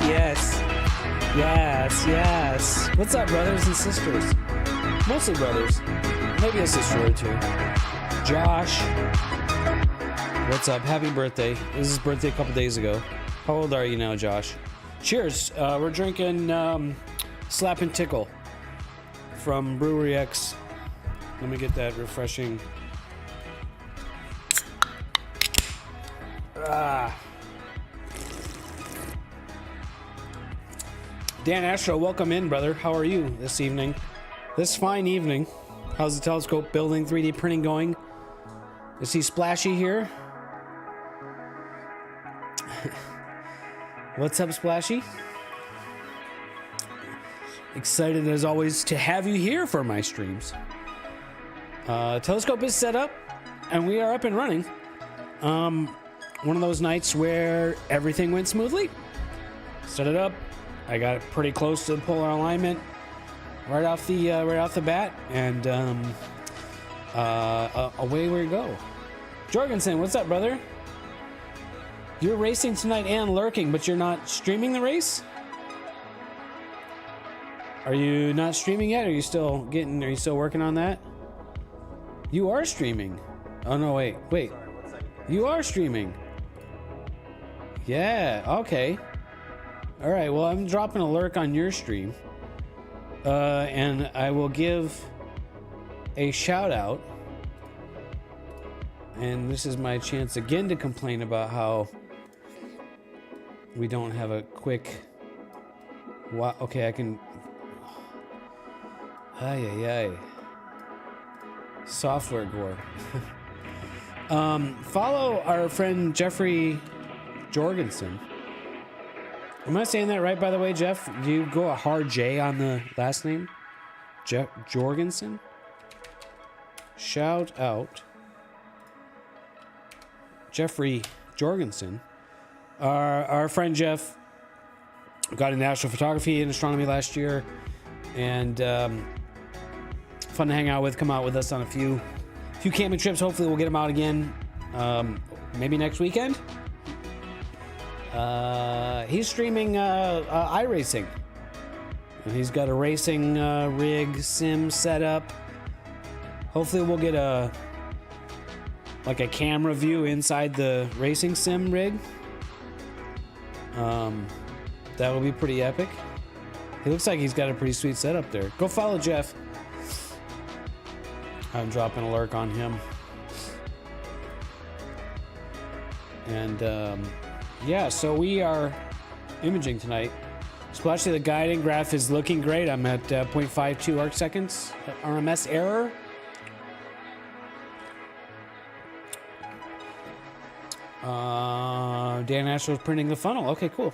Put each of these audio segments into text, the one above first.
yes. Yes, yes. What's up, brothers and sisters? Mostly brothers. Maybe a sister or two. Josh. What's up? Happy birthday. This is his birthday a couple days ago. How old are you now, Josh? Cheers. We're drinking Slap and Tickle from Brewery X. Let me get that refreshing. Dan ASSTRO, welcome in, brother. How are you this evening? This fine evening. How's the telescope building, 3D printing going? Is he splashy here? What's up, Splashy? Excited as always to have you here for my streams. Telescope is set up and we are up and running. One of those nights where everything went smoothly. Set it up. I got it pretty close to the polar alignment right off the bat, and away we go. Jorgensen, what's up, brother? You're racing tonight and lurking, but you're not streaming the race? Are you not streaming yet? Are you still working on that? You are streaming. Oh no, wait. You are streaming. Yeah, okay. All right, well, I'm dropping a lurk on your stream. And I will give a shout out. And this is my chance again to complain about how we don't have a quick... Okay, I can... Ay. Software gore. Follow our friend Jeffrey Jorgensen. Am I saying that right, by the way, Jeff? Do you go a hard J on the last name? Jeff Jorgensen? Shout out. Jeffrey Jorgensen. Our friend Jeff got into astrophotography and astronomy last year. And fun to hang out with. Come out with us on a few camping trips. Hopefully we'll get him out again. Maybe next weekend. He's streaming iRacing. And he's got a racing rig sim set up. Hopefully we'll get a camera view inside the racing sim rig. That will be pretty epic. He looks like he's got a pretty sweet setup there. Go follow Jeff. I'm dropping a lurk on him. And yeah, so we are imaging tonight. Splashy, the guiding graph is looking great. I'm at 0.52 arc seconds. RMS error. Dan ASSTRO's printing the funnel. Okay, cool.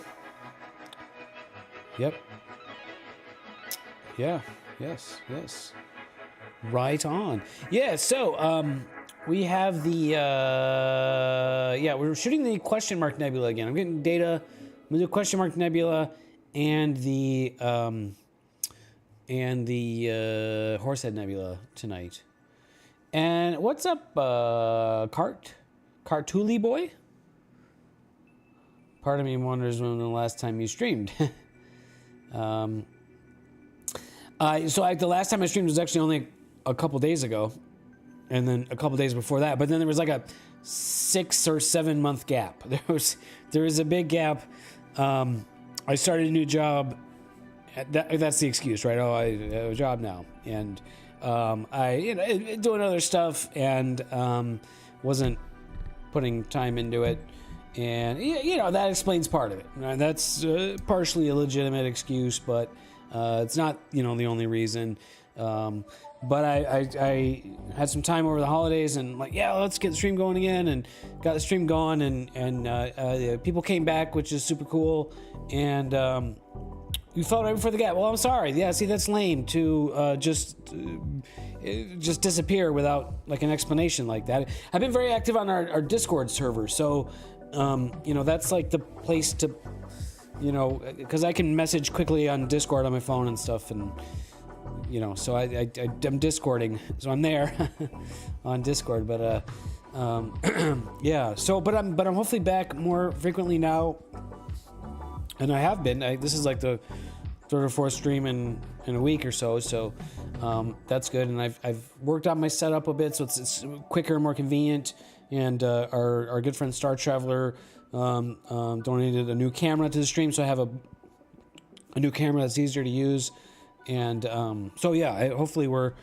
Yep. Yeah. Yes. Right on. Yeah, so we have the we're shooting the question mark nebula again. I'm getting data. I'm gonna do question mark nebula and the Horsehead Nebula tonight. And what's up, Cartooli boy? Part of me wonders when the last time you streamed. The last time I streamed was actually only a couple days ago, and then a couple days before that. But then there was like a 6 or 7 month gap. There was a big gap. I started a new job. That's the excuse, right? Oh, I have a job now, and I doing other stuff, and wasn't putting time into it. And that explains part of it. That's partially a legitimate excuse, but it's not the only reason. But I had some time over the holidays, and let's get the stream going again, and got the stream going, and people came back, which is super cool. And you fell right before the gap. Well, I'm sorry. Yeah, see, that's lame to just disappear without an explanation like that. I've been very active on our Discord server, so that's the place to, because I can message quickly on Discord on my phone and stuff, and so I'm Discording, so I'm there on Discord, but yeah. So, but I'm hopefully back more frequently now. And I have been. This is like the third or fourth stream in a week or so. So that's good. And I've worked on my setup a bit, so it's quicker, more convenient. And our good friend Star Traveler donated a new camera to the stream, so I have a new camera that's easier to use. And so yeah, hopefully we're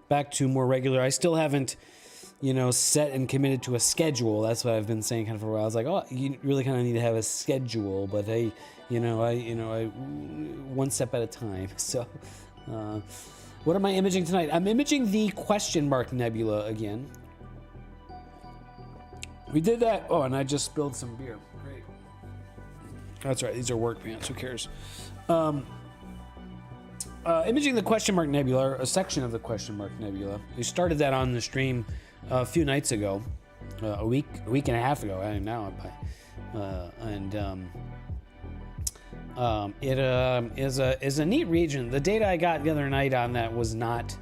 back to more regular. I still haven't, set and committed to a schedule. That's what I've been saying kind of for a while. I was like, oh, you really kind of need to have a schedule, but I one step at a time. So, what am I imaging tonight? I'm imaging the question mark nebula again. We did that. Oh, and I just spilled some beer. Great. That's right. These are work pants. Who cares? Imaging the question mark nebula, or a section of the question mark nebula. We started that on the stream a few nights ago, a week and a half ago. I don't know now, it is a neat region. The data I got the other night on that was not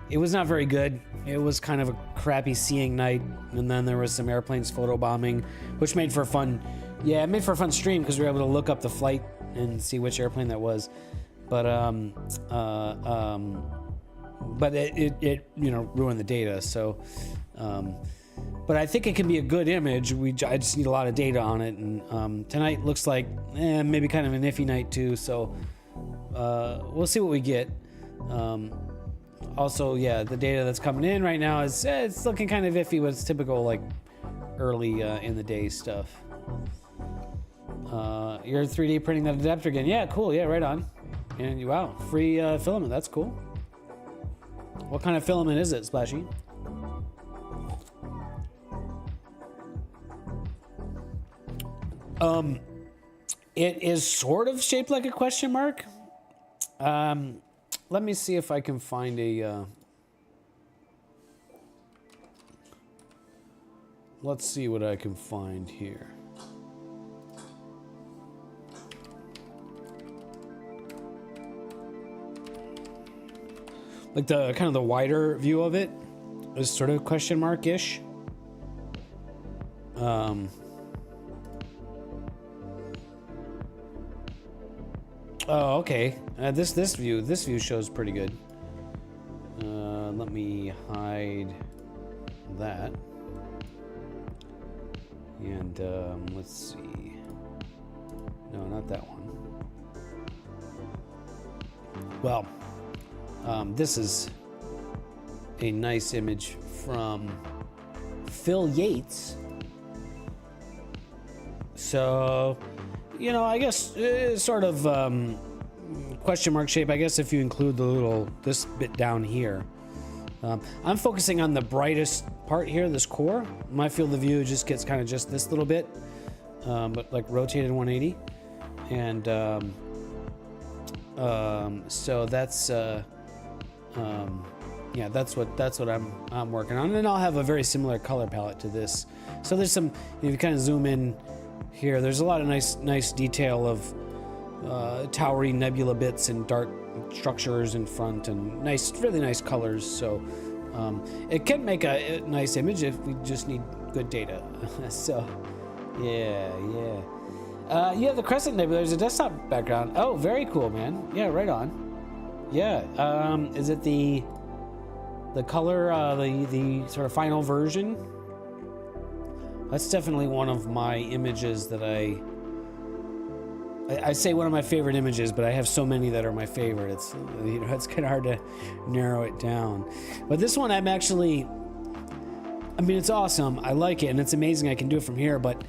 very good. It was kind of a crappy seeing night, and then there was some airplanes photobombing, which made for a fun stream because we were able to look up the flight and see which airplane that was. But it ruined the data. So, but I think it can be a good image. I just need a lot of data on it, and tonight looks like maybe kind of an iffy night too. So we'll see what we get. Also, yeah, the data that's coming in right now is it's looking kind of iffy, but it's typical like early in the day stuff. You're 3D printing that adapter again? Yeah, cool. Yeah, right on. And wow, free filament. That's cool. What kind of filament is it, Splashy? It is sort of shaped like a question mark. Let me see if I can find a. Let's see what I can find here. Like the kind of the wider view of it is sort of question mark-ish. Oh, okay. This view shows pretty good. Let me hide that. And let's see. No, not that one. Well, this is a nice image from Phil Yates. So, I guess sort of question mark shape. I guess if you include this bit down here. I'm focusing on the brightest part here, this core. My field of view just gets kind of just this little bit, but like rotated 180. And so that's yeah, that's what I'm working on. And then I'll have a very similar color palette to this. So there's some, if you kind of zoom in here, there's a lot of nice detail of towery nebula bits and dark structures in front, and really nice colors. So it can make a nice image if we just need good data. So yeah. The Crescent Nebula, there's a desktop background. Oh, very cool, man. Yeah, right on. Yeah. Is it the color, the sort of final version? That's definitely one of my images that I say one of my favorite images, but I have so many that are my favorite. It's it's kind of hard to narrow it down. But this one, it's awesome. I like it, and it's amazing I can do it from here. But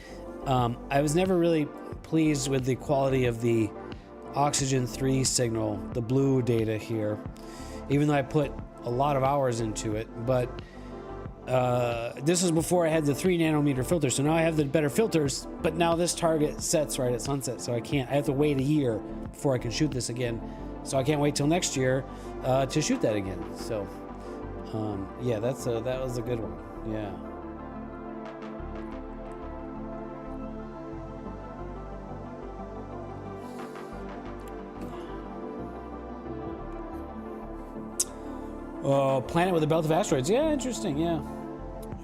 I was never really pleased with the quality of the Oxygen 3 signal, the blue data here, even though I put a lot of hours into it. But this was before I had the 3 nanometer filter, so now I have the better filters, but now this target sets right at sunset, so I have to wait a year before I can shoot this again. So I can't wait till next year to shoot that again. So yeah, that was a good one. Yeah. Oh, planet with a belt of asteroids. Yeah, interesting. Yeah.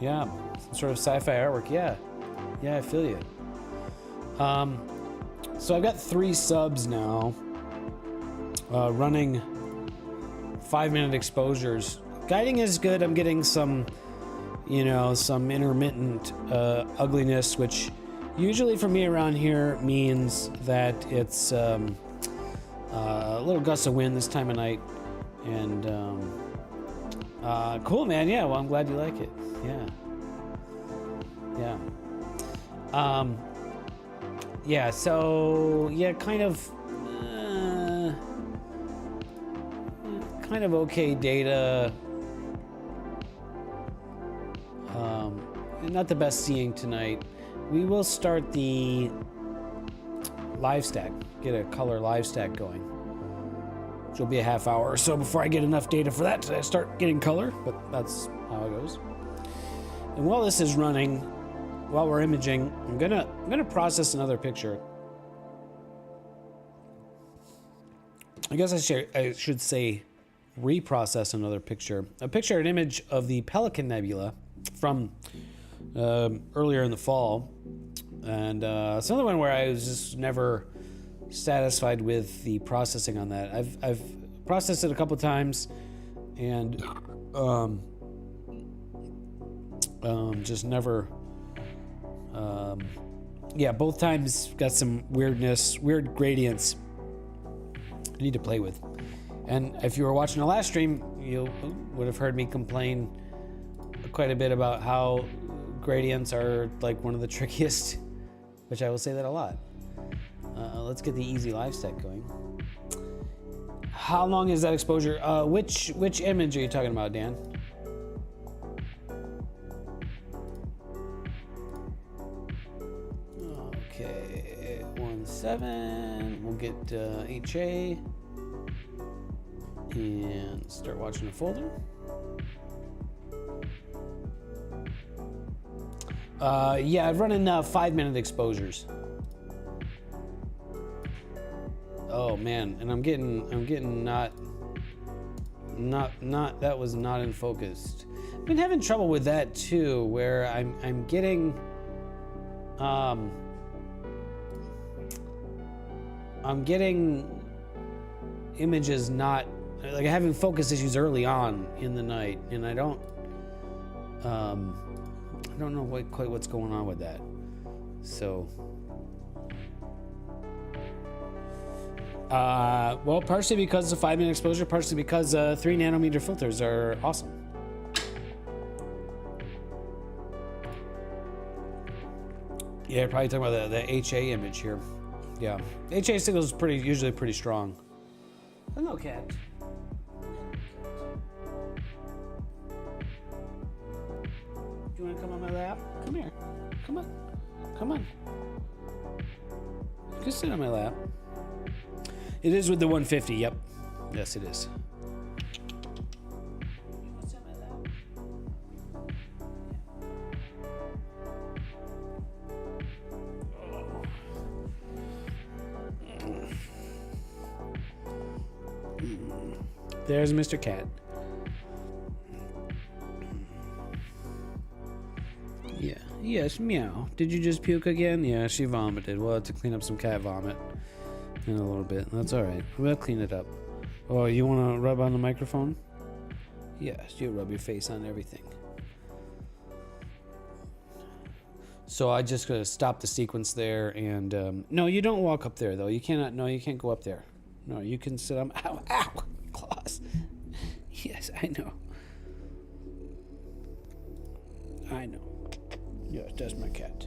Some sort of sci-fi artwork. Yeah, I feel you. So I've got 3 subs now, running 5-minute exposures. Guiding is good. I'm getting some, you know, some intermittent ugliness, which usually for me around here means that it's a little gust of wind this time of night. And cool, man. Yeah, well, I'm glad you like it. Yeah. Yeah, so yeah, kind of okay data. Not the best seeing tonight. We will start the live stack, get a color live stack going. Which will be a half hour or so before I get enough data for that to start getting color, but that's how it goes. And while this is running, while we're imaging, I'm gonna process another picture. I guess I should say reprocess another picture. An image of the Pelican Nebula from earlier in the fall, and it's another one where I was just never satisfied with the processing on that. I've processed it a couple times, and just never. Yeah, both times got some weird gradients I need to play with. And if you were watching the last stream, you would have heard me complain quite a bit about how gradients are like one of the trickiest, which I will say that a lot. Let's get the easy live stack going. How long is that exposure? Which image are you talking about, Dan? Okay, 1.7. We'll get HA and start watching the folder. Yeah, I've run in 5-minute exposures. Oh man, and I'm getting not that was not in focus. I've been having trouble with that too, where I'm getting images not like having focus issues early on in the night, and I don't know quite what's going on with that. So well, partially because of 5-minute exposure, partially because 3 nanometer filters are awesome. Yeah, probably talking about the HA image here. Yeah, HA signal is usually pretty strong. Hello, cat. Do you want to come on my lap? Come here. Come on. Come on. You can sit on my lap. It is with the 150. Yep. Yes, it is. There's Mr. Cat. Yeah. Yes, meow. Did you just puke again? Yeah, she vomited. We'll have to clean up some cat vomit in a little bit. That's all right. We'll clean it up. Oh, you want to rub on the microphone? Yes, you rub your face on everything. So I just gotta stop the sequence there, and no, you don't walk up there though. You cannot. No, you can't go up there. No, you can sit on. Ow! Ow! Claws. Yes, I know. I know. Yes, that's my cat.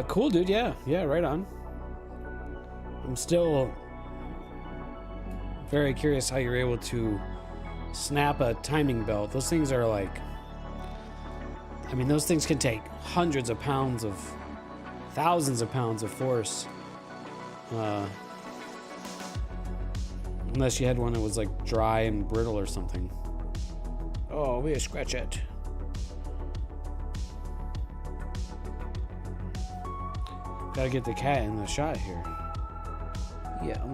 Cool, dude. Yeah, right on. I'm still very curious how you're able to snap a timing belt. Those things are like, I mean, those things can take hundreds of pounds of, thousands of pounds of force. Unless you had one that was like dry and brittle or something. Oh, we'll scratch it. Gotta get the cat in the shot here. Yeah.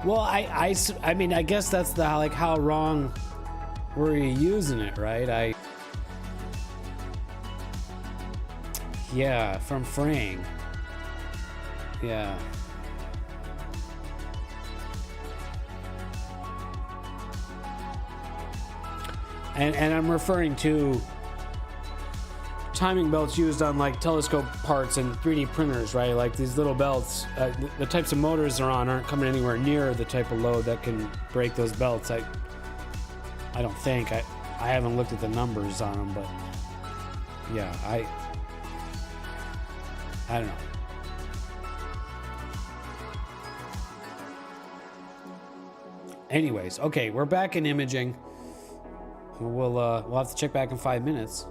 Well, I mean, I guess that's the like how wrong were you using it, right? Yeah, from fraying. Yeah. And I'm referring to timing belts used on like telescope parts and 3D printers, right? Like these little belts, the types of motors they're on aren't coming anywhere near the type of load that can break those belts. I don't think. I haven't looked at the numbers on them, but yeah, I don't know. Anyways, okay, we're back in imaging. We'll have to check back in 5 minutes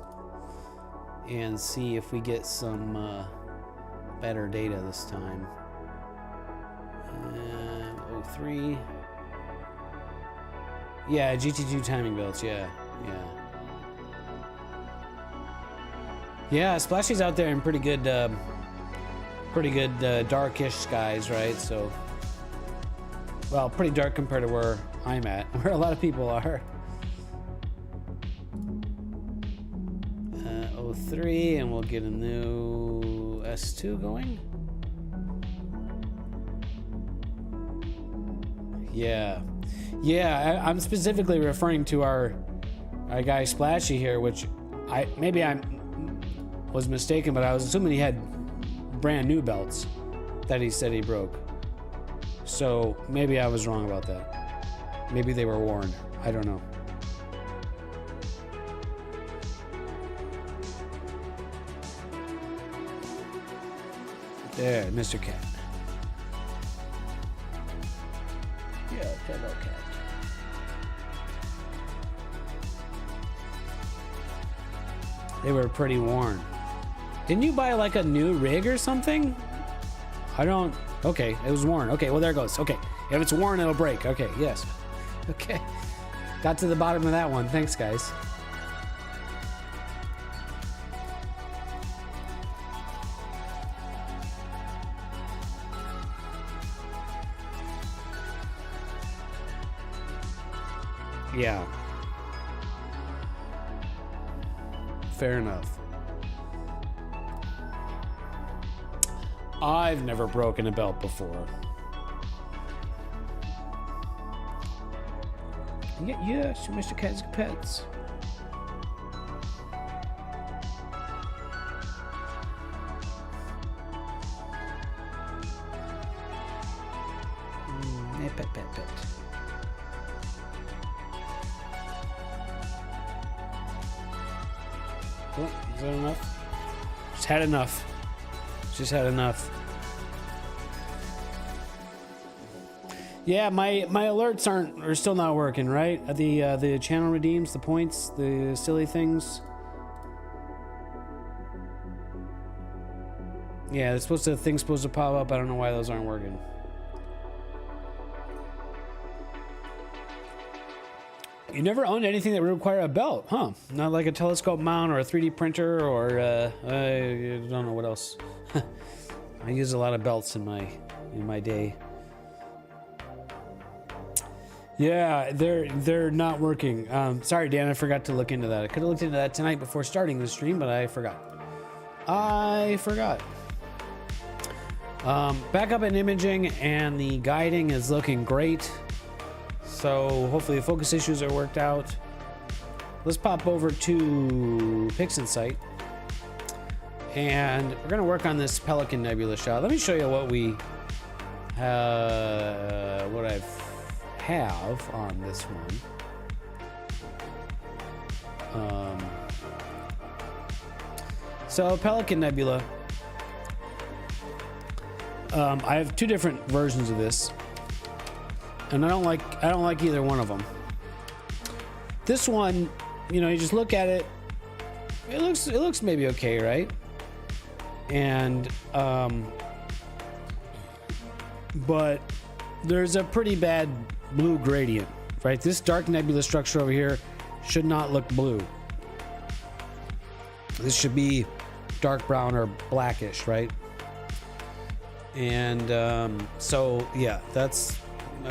and see if we get some better data this time. 03. Yeah, GT2 timing belts. Yeah. Splashy's out there in pretty good darkish skies, right? So, well, pretty dark compared to where I'm at, where a lot of people are. 03, and we'll get a new S2 going. Yeah, I'm specifically referring to our guy Splashy here, which I was mistaken, but I was assuming he had brand new belts that he said he broke. So maybe I was wrong about that. Maybe they were worn. I don't know. There, Mr. Cat. Yeah, hello, Cat. They were pretty worn. Didn't you buy like a new rig or something? I don't. Okay, it was worn. Okay, well there it goes. Okay, if it's worn, it'll break. Okay, yes. Okay, got to the bottom of that one. Thanks, guys. Yeah. Fair enough. I've never broken a belt before. Yes, Mr. Cat's Pets. Pet. Oh, is that enough? Just had enough. Yeah, my alerts are still not working, right? The channel redeems, the points, the silly things. Yeah, things supposed to pop up. I don't know why those aren't working. You never owned anything that would require a belt, huh? Not like a telescope mount or a 3D printer or I don't know what else. I use a lot of belts in my day. Yeah, they're not working. Sorry, Dan, I forgot to look into that. I could have looked into that tonight before starting the stream, but I forgot. Back up in imaging, and the guiding is looking great. So hopefully the focus issues are worked out. Let's pop over to PixInsight. And we're going to work on this Pelican Nebula shot. Let me show you what I have on this one. So Pelican Nebula. I have two different versions of this. And I don't like either one of them. This one, you know, you just look at it. It looks maybe okay, right? And but there's a pretty bad blue gradient, right? This dark nebula structure over here should not look blue. This should be dark brown or blackish, right? And so yeah, that's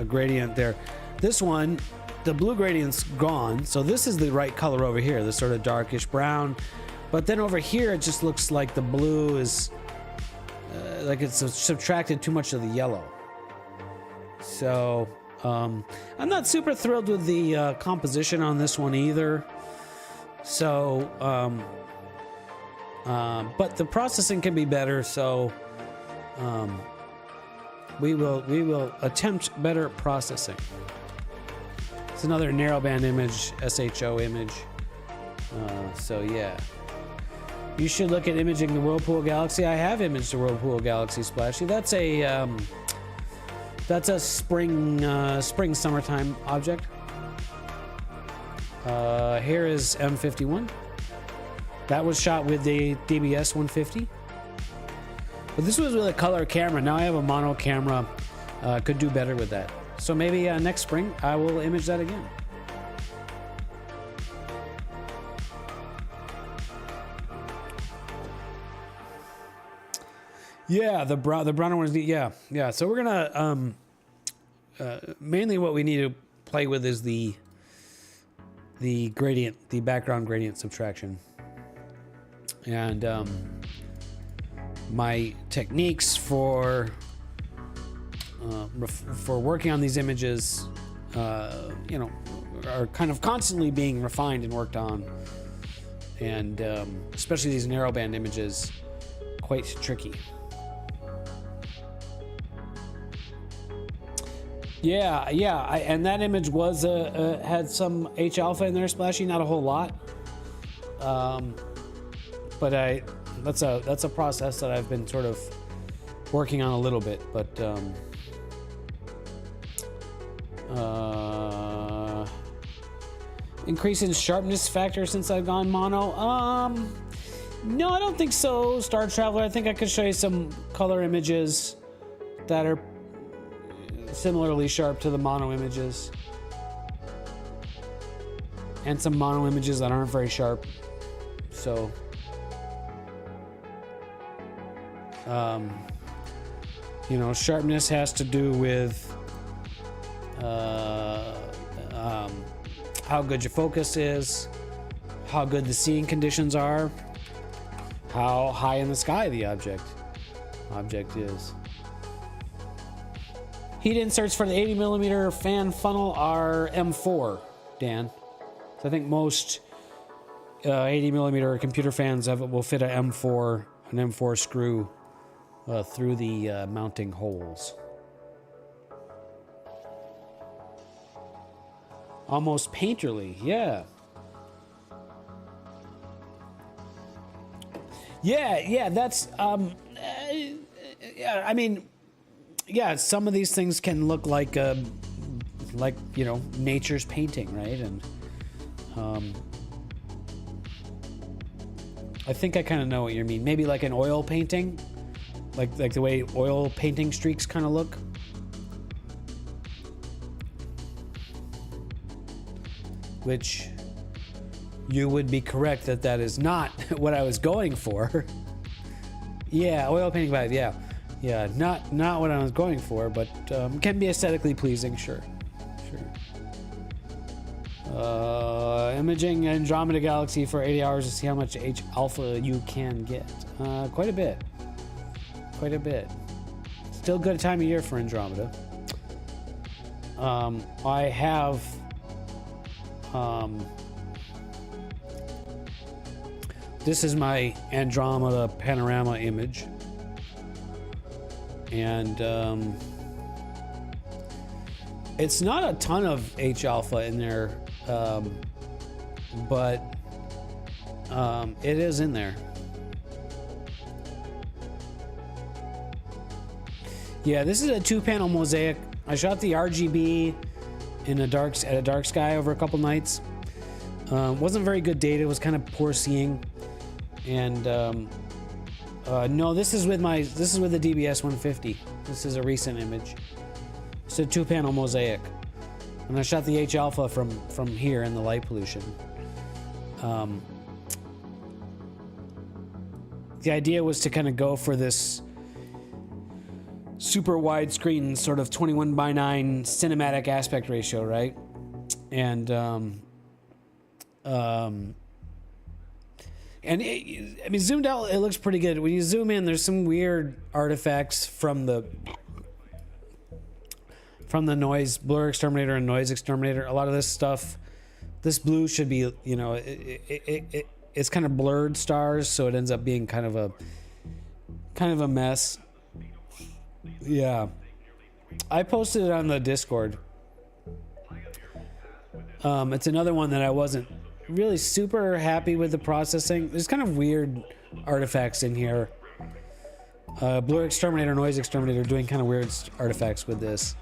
gradient there. This one, the blue gradient's gone, so this is the right color over here, this sort of darkish brown. But then over here, it just looks like the blue is like it's subtracted too much of the yellow. So I'm not super thrilled with the composition on this one either. So, but the processing can be better. So we will attempt better processing. It's another narrowband image, SHO image. So yeah. You should look at imaging the Whirlpool Galaxy. I have imaged the Whirlpool Galaxy Splashy. That's a spring summertime object. Here is M51. That was shot with the DBS 150. But this was with a color camera. Now I have a mono camera. Could do better with that. So maybe next spring I will image that again. Yeah, the browner ones. Yeah. So we're gonna mainly what we need to play with is the gradient, the background gradient subtraction, and my techniques for working on these images, you know, are kind of constantly being refined and worked on, and especially these narrowband images, quite tricky. Yeah, and that image was had some H alpha in there, Splashy, not a whole lot. But that's a process that I've been sort of working on a little bit. But increase in sharpness factor since I've gone mono. No, I don't think so, Star Traveler. I think I could show you some color images that are similarly sharp to the mono images, and some mono images that aren't very sharp. So you know, sharpness has to do with how good your focus is, how good the seeing conditions are, how high in the sky the object is. Heat inserts for the 80mm fan funnel are M4, Dan. So I think most 80mm computer fans will fit an M4 screw through the mounting holes. Almost painterly, yeah. Yeah, that's yeah, I mean, yeah, some of these things can look like you know, nature's painting, right? And I think I kind of know what you mean. Maybe like an oil painting, like the way oil painting streaks kind of look. Which you would be correct that is not what I was going for. Yeah, oil painting vibe, yeah. Yeah, not what I was going for, but can be aesthetically pleasing, sure. Imaging Andromeda Galaxy for 80 hours to see how much H alpha you can get. Quite a bit. Still good time of year for Andromeda. I have this is my Andromeda panorama image. And it's not a ton of H alpha in there, but it is in there. Yeah, this is a 2-panel mosaic. I shot the RGB at a dark sky over a couple nights. Wasn't very good data. It was kind of poor seeing, and no, this is with the DBS 150. This is a recent image. It's a 2-panel mosaic, and I shot the H alpha from here in the light pollution. The idea was to kind of go for this super widescreen sort of 21:9 cinematic aspect ratio, right? And I mean, zoomed out, it looks pretty good. When you zoom in, there's some weird artifacts from the noise, blur exterminator and noise exterminator. A lot of this stuff, this blue should be, you know, it's kind of blurred stars, so it ends up being kind of a mess. Yeah, I posted it on the Discord. It's another one that I wasn't really super happy with the processing. There's kind of weird artifacts in here. Blur exterminator, noise exterminator doing kind of weird artifacts with this.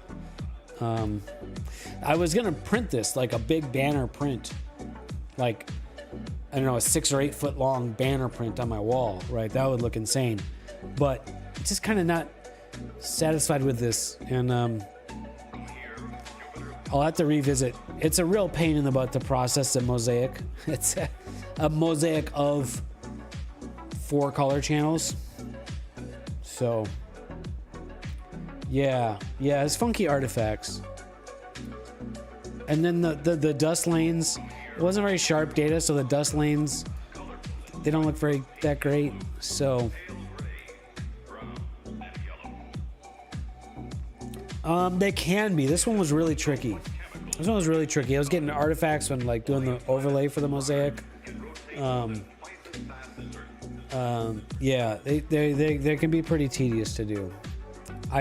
I was gonna print this like a big banner print, like, I don't know, a 6 or 8 foot long banner print on my wall, right? That would look insane, but just kind of not satisfied with this, and I'll have to revisit. It's a real pain in the butt to process a mosaic. It's a mosaic of 4 color channels. So yeah, it's funky artifacts. And then the dust lanes, it wasn't very sharp data, so the dust lanes, they don't look that great. So they can be. This one was really tricky. I was getting artifacts when like doing the overlay for the mosaic. Yeah, they can be pretty tedious to do.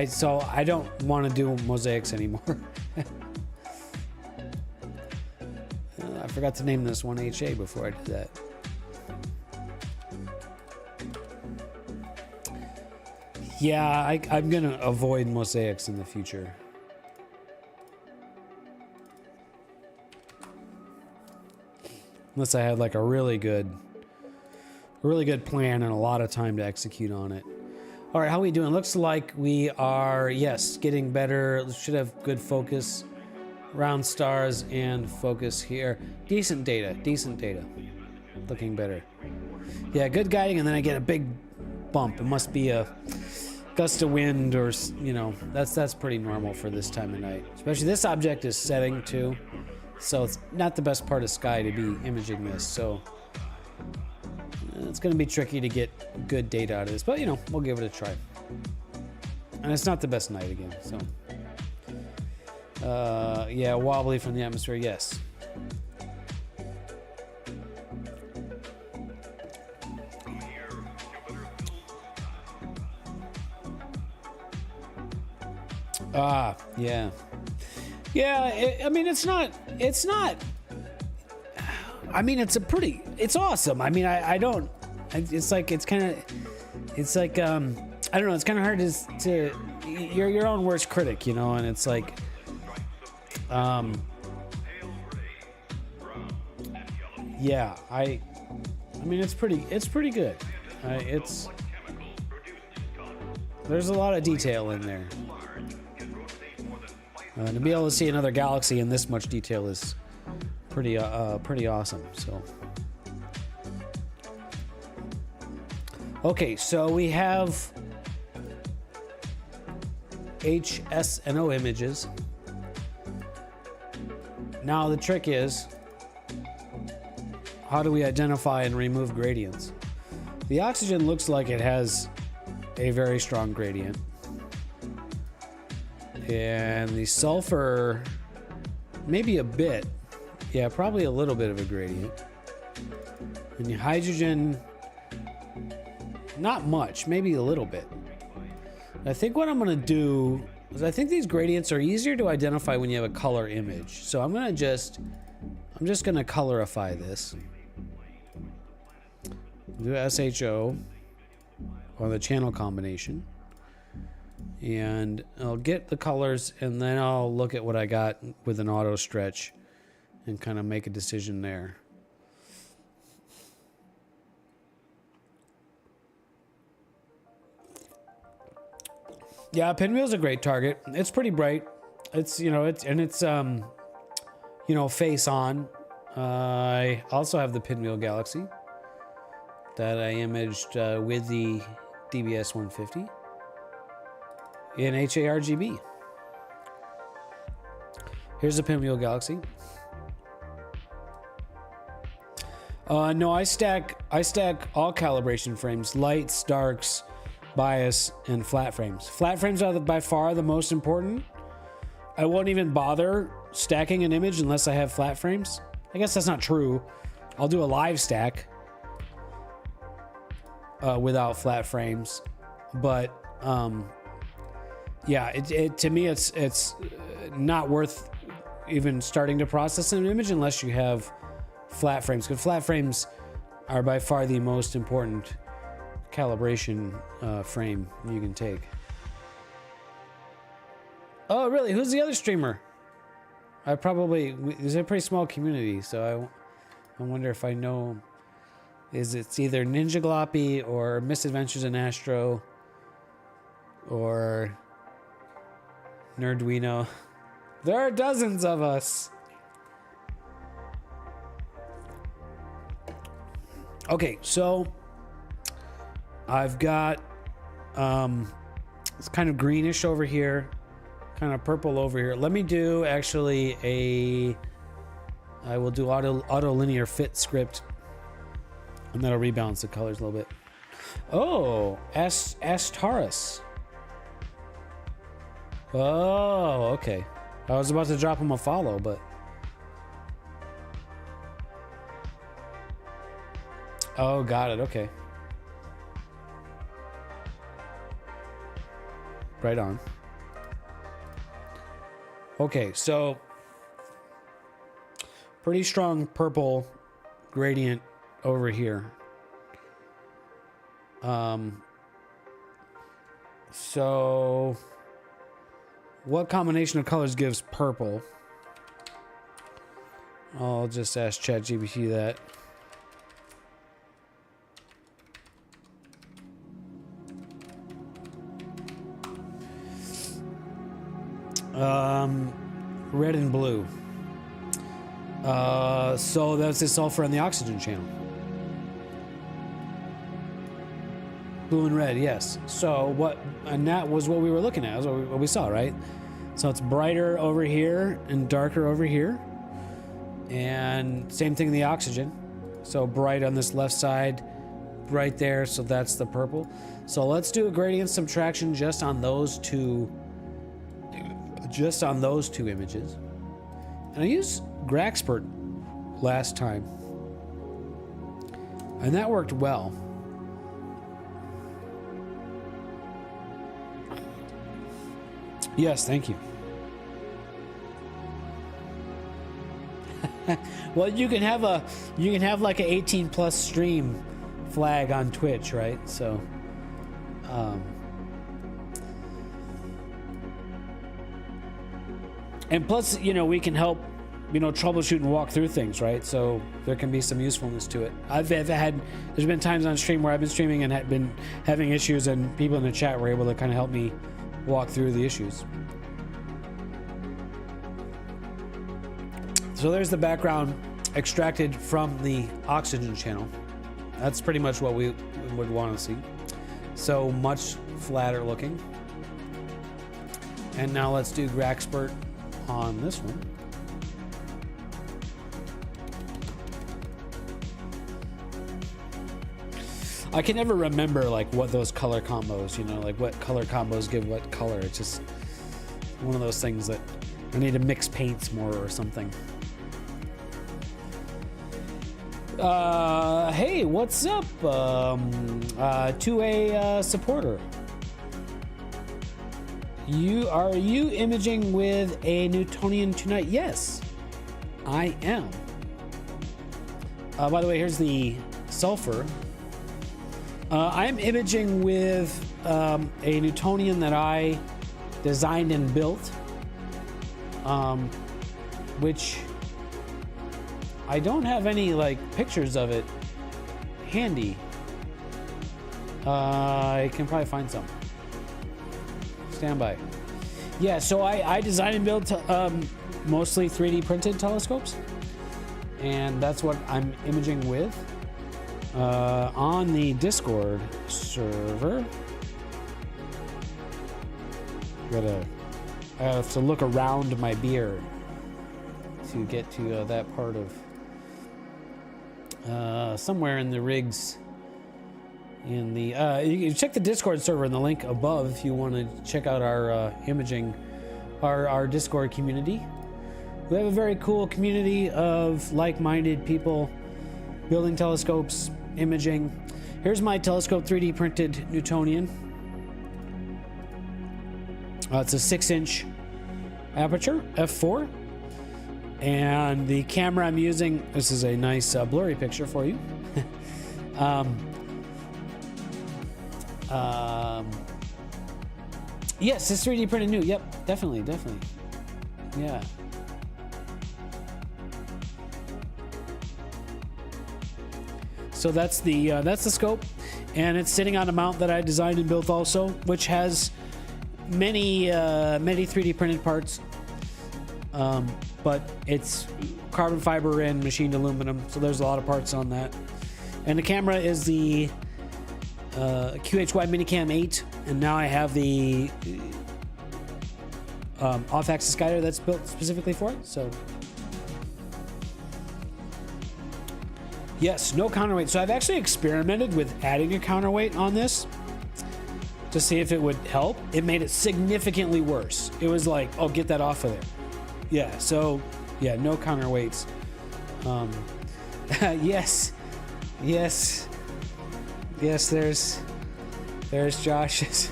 So I don't want to do mosaics anymore. I forgot to name this one HA before I did that. Yeah, I'm gonna avoid mosaics in the future. Unless I had like a really good plan and a lot of time to execute on it. All right, how are we doing? Looks like we are, yes, getting better. Should have good focus. Round stars and focus here. Decent data. Looking better. Yeah, good guiding, and then I get a big bump. It must be a gust of wind, or, you know, that's pretty normal for this time of night. Especially this object is setting too, so it's not the best part of sky to be imaging this. So it's going to be tricky to get good data out of this, but you know, we'll give it a try. And it's not the best night again, so. Yeah, wobbly from the atmosphere, yes. Yeah. Yeah, I mean, it's not, I mean, it's awesome. I mean, I don't, it's like, I don't know, it's kind of hard to, you're your own worst critic, you know, and it's like, yeah, I mean, it's pretty good. There's a lot of detail in there. To be able to see another galaxy in this much detail is pretty awesome. So, okay, so we have H, S, and O images. Now the trick is, how do we identify and remove gradients? The oxygen looks like it has a very strong gradient. And the sulfur, maybe a bit. Yeah, probably a little bit of a gradient. And the hydrogen, not much, maybe a little bit. I think what I'm gonna do is, I think these gradients are easier to identify when you have a color image. So I'm just gonna colorify this. Do SHO on the channel combination. And I'll get the colors, and then I'll look at what I got with an auto stretch and kind of make a decision there. Yeah, Pinwheel's a great target. It's pretty bright. It's, you know, it's you know, face on. I also have the Pinwheel Galaxy that I imaged with the DBS 150. in HARGB. Here's the Pinwheel Galaxy. No, I stack all calibration frames: lights, darks, bias, and flat frames. Flat frames are by far the most important. I won't even bother stacking an image unless I have flat frames. I guess that's not true. I'll do a live stack without flat frames, but yeah, to me it's not worth even starting to process an image unless you have flat frames, because flat frames are by far the most important calibration frame you can take. Oh, really? Who's the other streamer? There's a pretty small community, so I wonder if I know. It's either Ninja Gloppy or Misadventures in ASSTRO or Nerdwino. There are dozens of us. Okay, so I've got it's kind of greenish over here, kind of purple over here. Let me do actually I will do auto linear fit script, and that'll rebalance the colors a little bit. Oh, ASSTRO. Oh, okay. I was about to drop him a follow, but oh, got it. Okay. Right on. Okay, so pretty strong purple gradient over here. So what combination of colors gives purple? I'll just ask ChatGPT that. Red and blue. So that's the sulfur and the oxygen channel. Blue and red, yes. So that was what we were looking at, what we saw, right? So it's brighter over here and darker over here. And same thing in the oxygen. So bright on this left side, bright there, so that's the purple. So let's do a gradient subtraction just on those two images. And I used Graxpert last time, and that worked well. Yes, thank you. Well, you can have like an 18+ stream flag on Twitch, right? So and plus, we can help, troubleshoot and walk through things, right? So there can be some usefulness to it. There's been times on stream where I've been streaming and had been having issues, and people in the chat were able to kind of help me walk through the issues. So there's the background extracted from the oxygen channel. That's pretty much what we would want to see. So much flatter looking. And now let's do Graxpert on this one. I can never remember what those color combos, what color combos give what color. It's just one of those things that I need to mix paints more or something. Hey, what's up? To a supporter. Are you imaging with a Newtonian tonight? Yes, I am. By the way, here's the sulfur. I'm imaging with a Newtonian that I designed and built, which I don't have any pictures of it handy. I can probably find some. Stand by. Yeah, so I designed and built mostly 3D printed telescopes, and that's what I'm imaging with on the Discord server. I have to look around my beer to get to that part of somewhere in the rigs. In the you can check the Discord server in the link above if you want to check out our imaging, our Discord community. We have a very cool community of like-minded people building telescopes, imaging. Here's my telescope, 3D printed Newtonian. It's a 6-inch aperture, f4. And the camera I'm using, this is a nice blurry picture for you. Yes, it's 3D printed new. Yep, definitely. Yeah. So that's the scope, and it's sitting on a mount that I designed and built also, which has many 3D printed parts, but it's carbon fiber and machined aluminum, so there's a lot of parts on that. And the camera is the QHY Minicam 8, and now I have the off-axis guider that's built specifically for it. So yes, no counterweight. So I've actually experimented with adding a counterweight on this to see if it would help. It made it significantly worse. It was like, oh, get that off of there. Yeah, so yeah, no counterweights. Yes, there's Josh's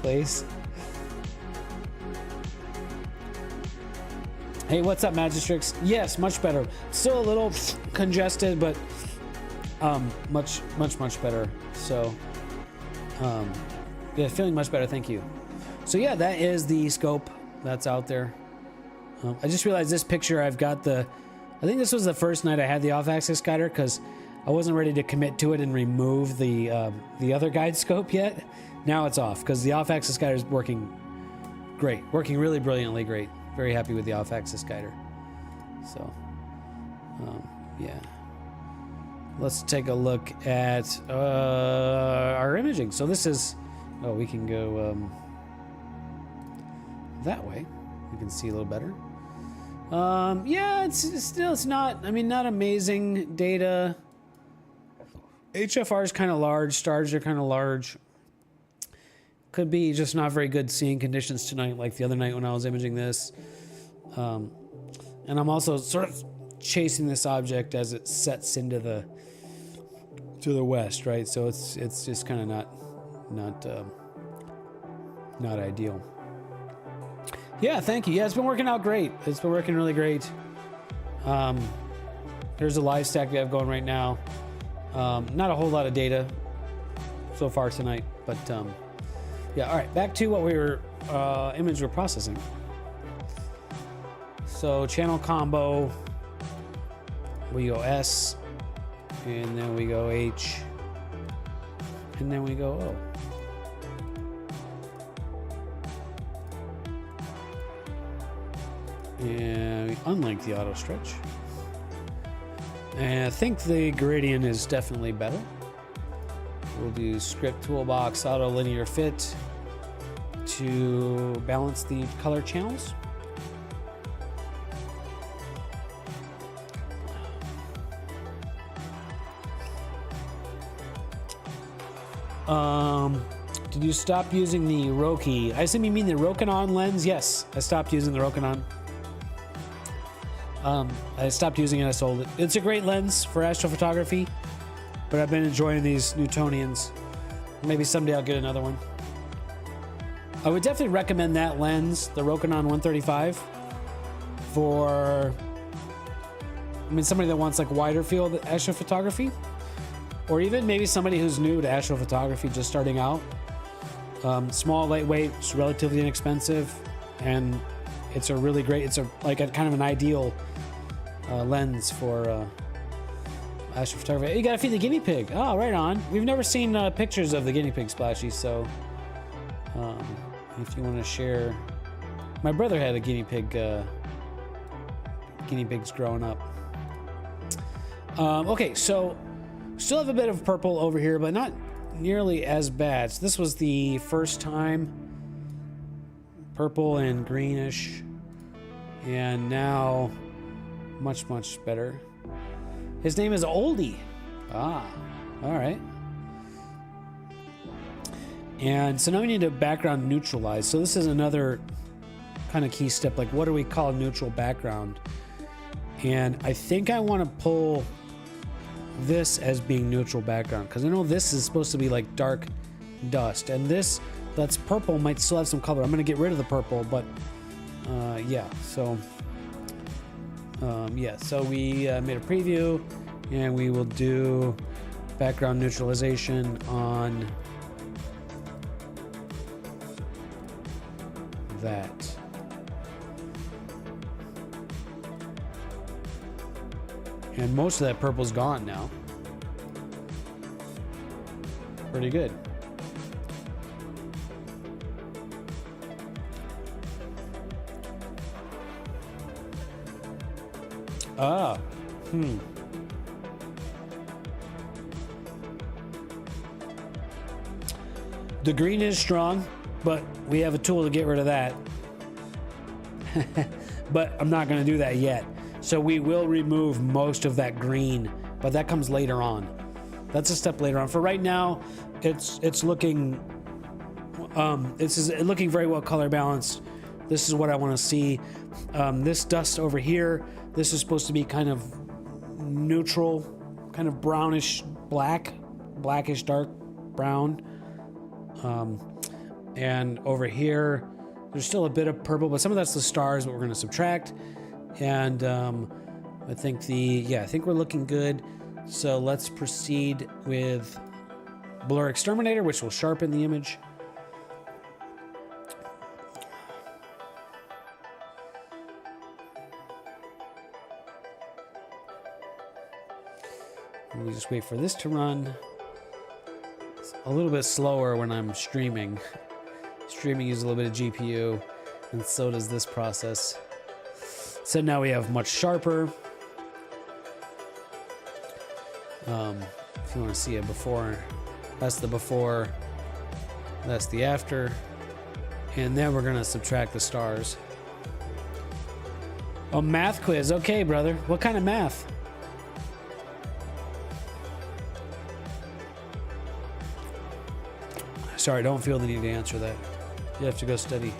place. Hey, what's up, Magistrix? Yes, much better. Still a little congested, but much better. So yeah, feeling much better, thank you. So yeah, that is the scope that's out there. I just realized this picture, I've got I think this was the first night I had the off-axis guider, because I wasn't ready to commit to it and remove the other guide scope yet. Now it's off, because the off-axis guider is working great, working really brilliantly great. Very happy with the off-axis guider. So, yeah. Let's take a look at our imaging. So this is, oh, we can go that way. We can see a little better. Yeah, it's not, I mean, not amazing data. HFR is kind of large, stars are kind of large. Could be just not very good seeing conditions tonight, like the other night when I was imaging this. And I'm also sort of chasing this object as it sets into the west, right? So it's just kind of not ideal. Yeah, thank you. Yeah, it's been working out great. It's been working really great. Here's a live stack we have going right now. Not a whole lot of data so far tonight, but yeah. All right, back to what we were image we're processing. So channel combo, we go S, and then we go H, and then we go O. And we unlink the auto stretch. And I think the gradient is definitely better. We'll do script toolbox auto linear fit to balance the color channels. Did you stop using the Roki? I assume you mean the Rokinon lens? Yes, I stopped using the Rokinon. I stopped using it, I sold it. It's a great lens for astrophotography, but I've been enjoying these Newtonians. Maybe someday I'll get another one. I would definitely recommend that lens, the Rokinon 135, for, I mean, somebody that wants like wider field astrophotography, or even maybe somebody who's new to astrophotography, just starting out. Small, lightweight, it's relatively inexpensive, and it's a really great, it's a like a kind of an ideal lens for astrophotography. You gotta feed the guinea pig. Oh, right on. We've never seen pictures of the guinea pig, Splashy, so if you want to share. My brother had a guinea pig, guinea pigs growing up. Okay, so still have a bit of purple over here, but not nearly as bad. So this was the first time purple and greenish. And now, much better. His name is Oldie. Ah, all right. And so now we need to background neutralize. So this is another kind of key step. Like, what do we call a neutral background? And I think I want to pull this as being neutral background, because I know this is supposed to be like dark dust, and this that's purple might still have some color. I'm going to get rid of the purple, but yeah. So yeah. So we made a preview, and we will do background neutralization on that. And most of that purple's gone now. Pretty good. Ah, The green is strong, but we have a tool to get rid of that. But I'm not going to do that yet. So we will remove most of that green, but that comes later on. That's a step later on. For right now, it's looking looking very well color balanced. This is what I want to see. This dust over here, this is supposed to be kind of neutral, kind of brownish blackish dark brown. And over here, there's still a bit of purple, but some of that's the stars, but we're going to subtract. And I think I think we're looking good. So let's proceed with Blur Exterminator, which will sharpen the image. And we just wait for this to run. It's a little bit slower when I'm streaming. Streaming uses a little bit of GPU, and so does this process. So now we have much sharper. If you want to see a before, that's the before, that's the after. And then we're going to subtract the stars. Oh, math quiz. Okay, brother. What kind of math? Sorry, don't feel the need to answer that. You have to go study.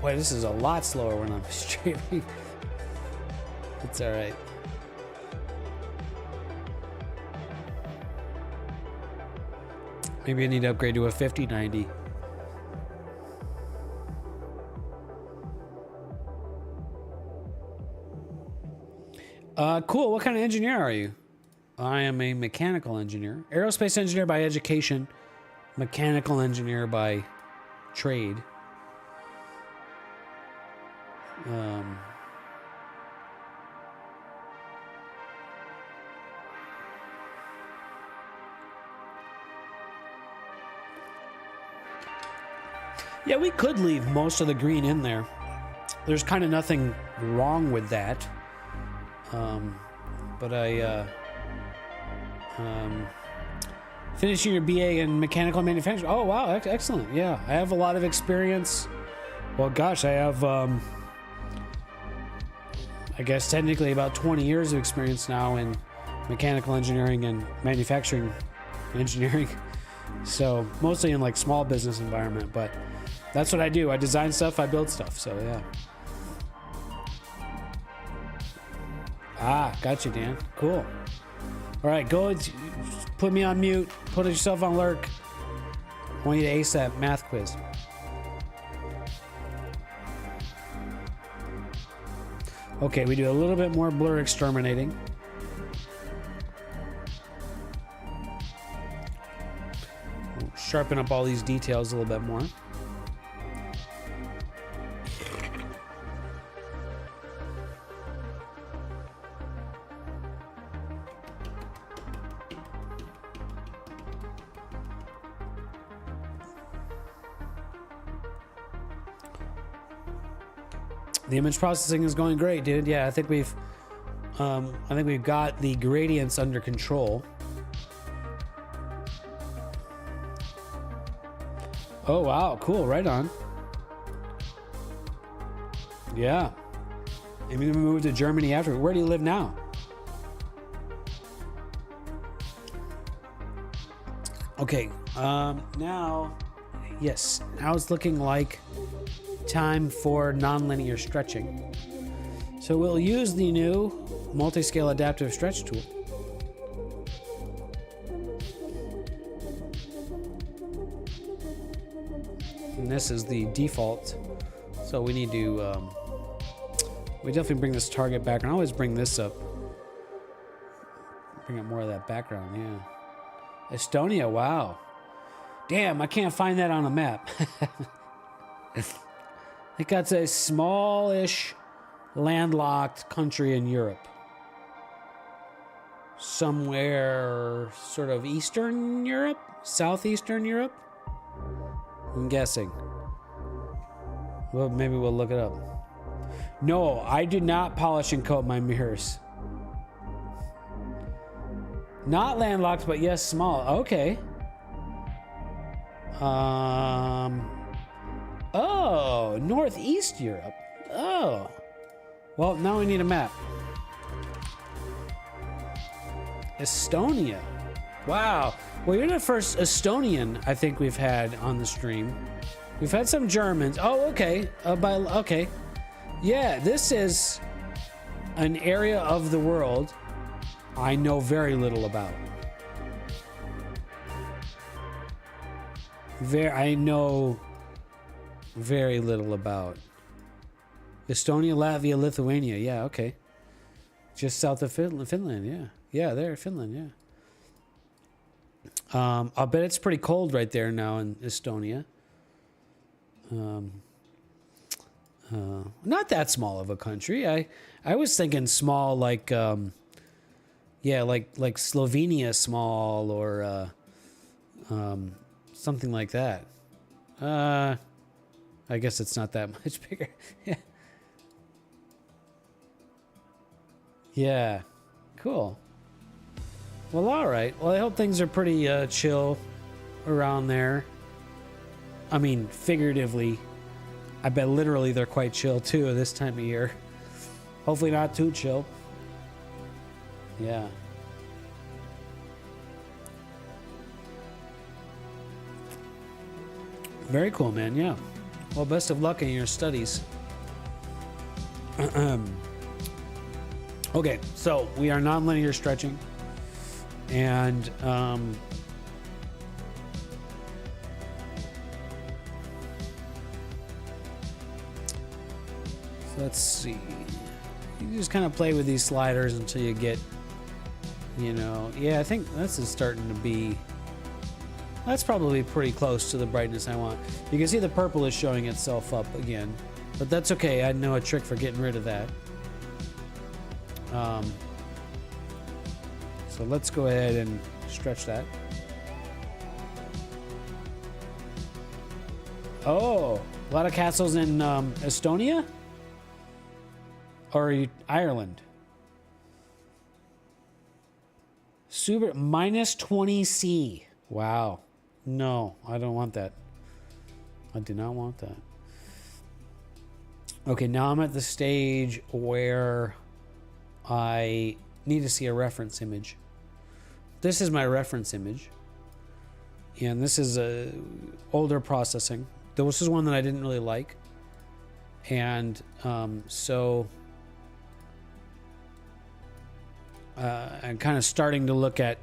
Boy, this is a lot slower when I'm streaming. It's all right. Maybe I need to upgrade to a 5090. Cool. What kind of engineer are you? I am a mechanical engineer. Aerospace engineer by education. Mechanical engineer by trade. Yeah, we could leave most of the green in there. There's kind of nothing wrong with that. But I finishing your BA in mechanical manufacturing. Oh, wow, excellent. Yeah, I have a lot of experience. Well, gosh, I have, I guess technically about 20 years of experience now in mechanical engineering and manufacturing engineering. So mostly in like small business environment, but that's what I do. I design stuff, I build stuff. So yeah. Ah, got you, Dan. Cool. All right, go put me on mute. Put yourself on lurk. I want you to ace that math quiz. Okay, we do a little bit more blur exterminating. We'll sharpen up all these details a little bit more. The image processing is going great, dude. Yeah, I think we've got the gradients under control. Oh wow, cool, right on. Yeah. And we moved to Germany after. Where do you live now? Okay, now, yes, now it's looking like time for nonlinear stretching. So we'll use the new multi-scale adaptive stretch tool. And this is the default. So we need to, we definitely bring this target back. And I always bring this up. Bring up more of that background, yeah. Estonia, wow. Damn, I can't find that on a map. I think that's a smallish, landlocked country in Europe. Somewhere sort of Eastern Europe? Southeastern Europe? I'm guessing. Well, maybe we'll look it up. No, I do not polish and coat my mirrors. Not landlocked, but yes, small. Okay. Oh, Northeast Europe. Oh. Well, now we need a map. Estonia. Wow. Well, you're the first Estonian I think we've had on the stream. We've had some Germans. Oh, okay. Okay. Yeah, this is an area of the world I know very little about. I know very little about. Estonia, Latvia, Lithuania. Yeah, okay. Just south of Finland, yeah. Yeah, there, Finland, yeah. I'll bet it's pretty cold right there now in Estonia. Not that small of a country. I was thinking small like yeah, like Slovenia small or something like that. I guess it's not that much bigger. Yeah. Yeah. Cool. Well, all right. Well, I hope things are pretty chill around there. I mean, figuratively. I bet literally they're quite chill too this time of year. Hopefully not too chill. Yeah. Very cool, man. Yeah. Well, best of luck in your studies. Okay, so we are nonlinear stretching. And let's see. You just kind of play with these sliders until you get, you know, yeah, I think this is starting to be, that's probably pretty close to the brightness I want. You can see the purple is showing itself up again, but that's okay. I know a trick for getting rid of that. So let's go ahead and stretch that. Oh, a lot of castles in Estonia? Or Ireland? Super minus 20C. Wow. No, I don't want that. I do not want that. Okay, now I'm at the stage where I need to see a reference image. This is my reference image. And this is a older processing. This is one that I didn't really like. And so I'm kind of starting to look at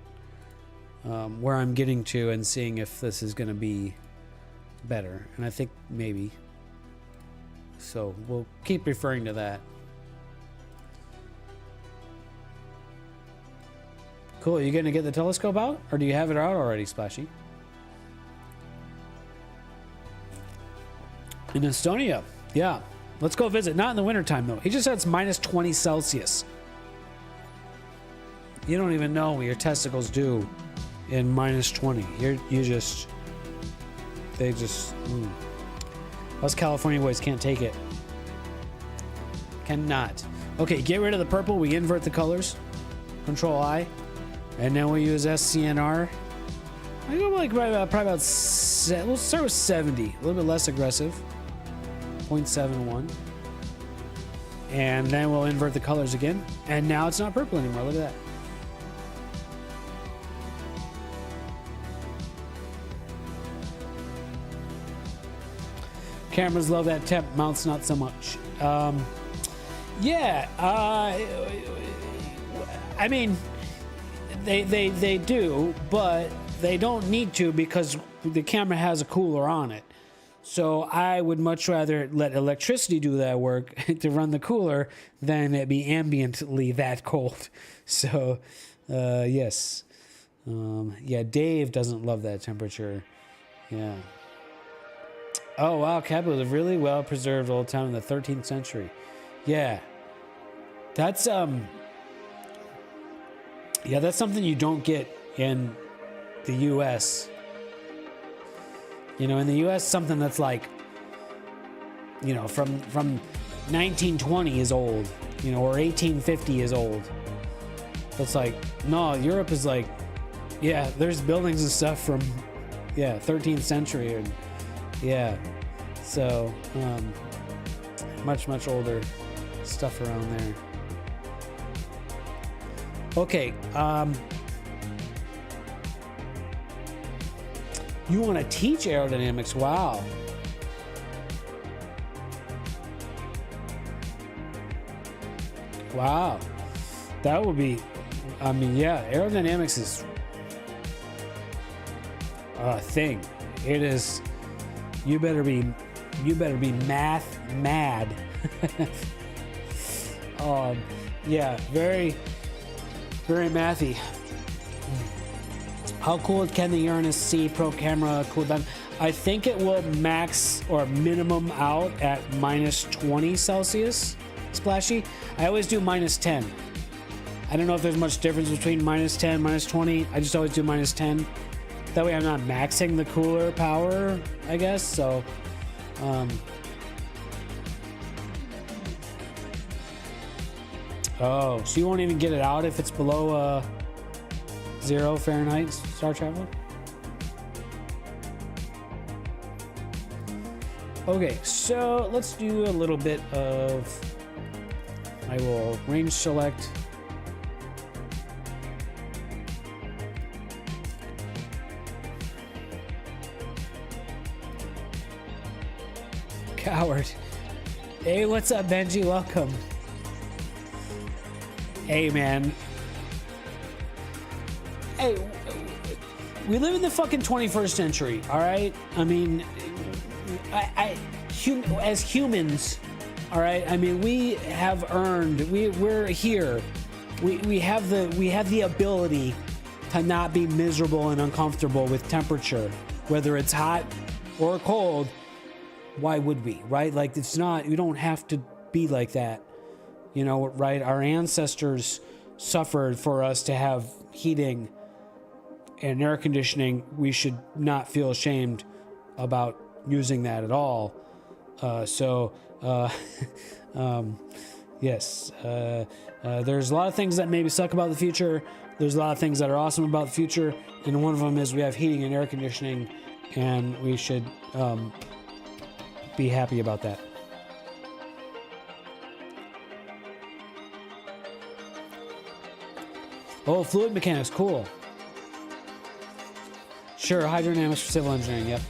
where I'm getting to and seeing if this is going to be better. And I think maybe. So we'll keep referring to that. Cool. Are you going to get the telescope out? Or do you have it out already, Splashy? In Estonia. Yeah. Let's go visit. Not in the wintertime, though. He just said it's minus 20 Celsius. You don't even know what your testicles do in minus 20. They just... Us California boys can't take it. Cannot. Okay, get rid of the purple. We invert the colors. Control I. And then we use SCNR. I go like probably about we'll start with 70. A little bit less aggressive. 0.71. And then we'll invert the colors again. And now it's not purple anymore. Look at that. Cameras love that temp, mounts not so much. Yeah, I mean, they do, but they don't need to because the camera has a cooler on it. So I would much rather let electricity do that work to run the cooler than it be ambiently that cold. So, yes. Yeah, Dave doesn't love that temperature. Yeah. Oh, wow, Kappa was a really well-preserved old town in the 13th century. Yeah. That's, yeah, that's something you don't get in the U.S. You know, in the U.S., something that's like, you know, from 1920 is old, you know, or 1850 is old. It's like, no, Europe is like, yeah, there's buildings and stuff from, yeah, 13th century and, yeah, so much older stuff around there. Okay, you want to teach aerodynamics? Wow. Wow, that would be. I mean, yeah, aerodynamics is a thing. It is. You better be math mad. Yeah, very mathy. How cool can the Uranus C Pro camera cool down? I think it will max or minimum out at -20 Celsius. Splashy. I always do -10. I don't know if there's much difference between -10, -20. I just always do -10. That way I'm not maxing the cooler power, I guess, so, oh, so you won't even get it out if it's below, 0 Fahrenheit, Star Traveler? Okay, so let's do a little bit of, I will range select. Coward. Hey, what's up, Benji? Welcome. Hey, man. Hey, we live in the fucking 21st century, all right? I mean, as humans, all right? I mean, we have earned. We're here. We have the ability to not be miserable and uncomfortable with temperature, whether it's hot or cold. Why would we, right? Like, it's not, you don't have to be like that, you know, right? Our ancestors suffered for us to have heating and air conditioning. We should not feel ashamed about using that at all. Yes, there's a lot of things that maybe suck about the future. There's a lot of things that are awesome about the future. And one of them is we have heating and air conditioning, and we should, be happy about that. Oh, fluid mechanics, cool. Sure, hydrodynamics for civil engineering, yep.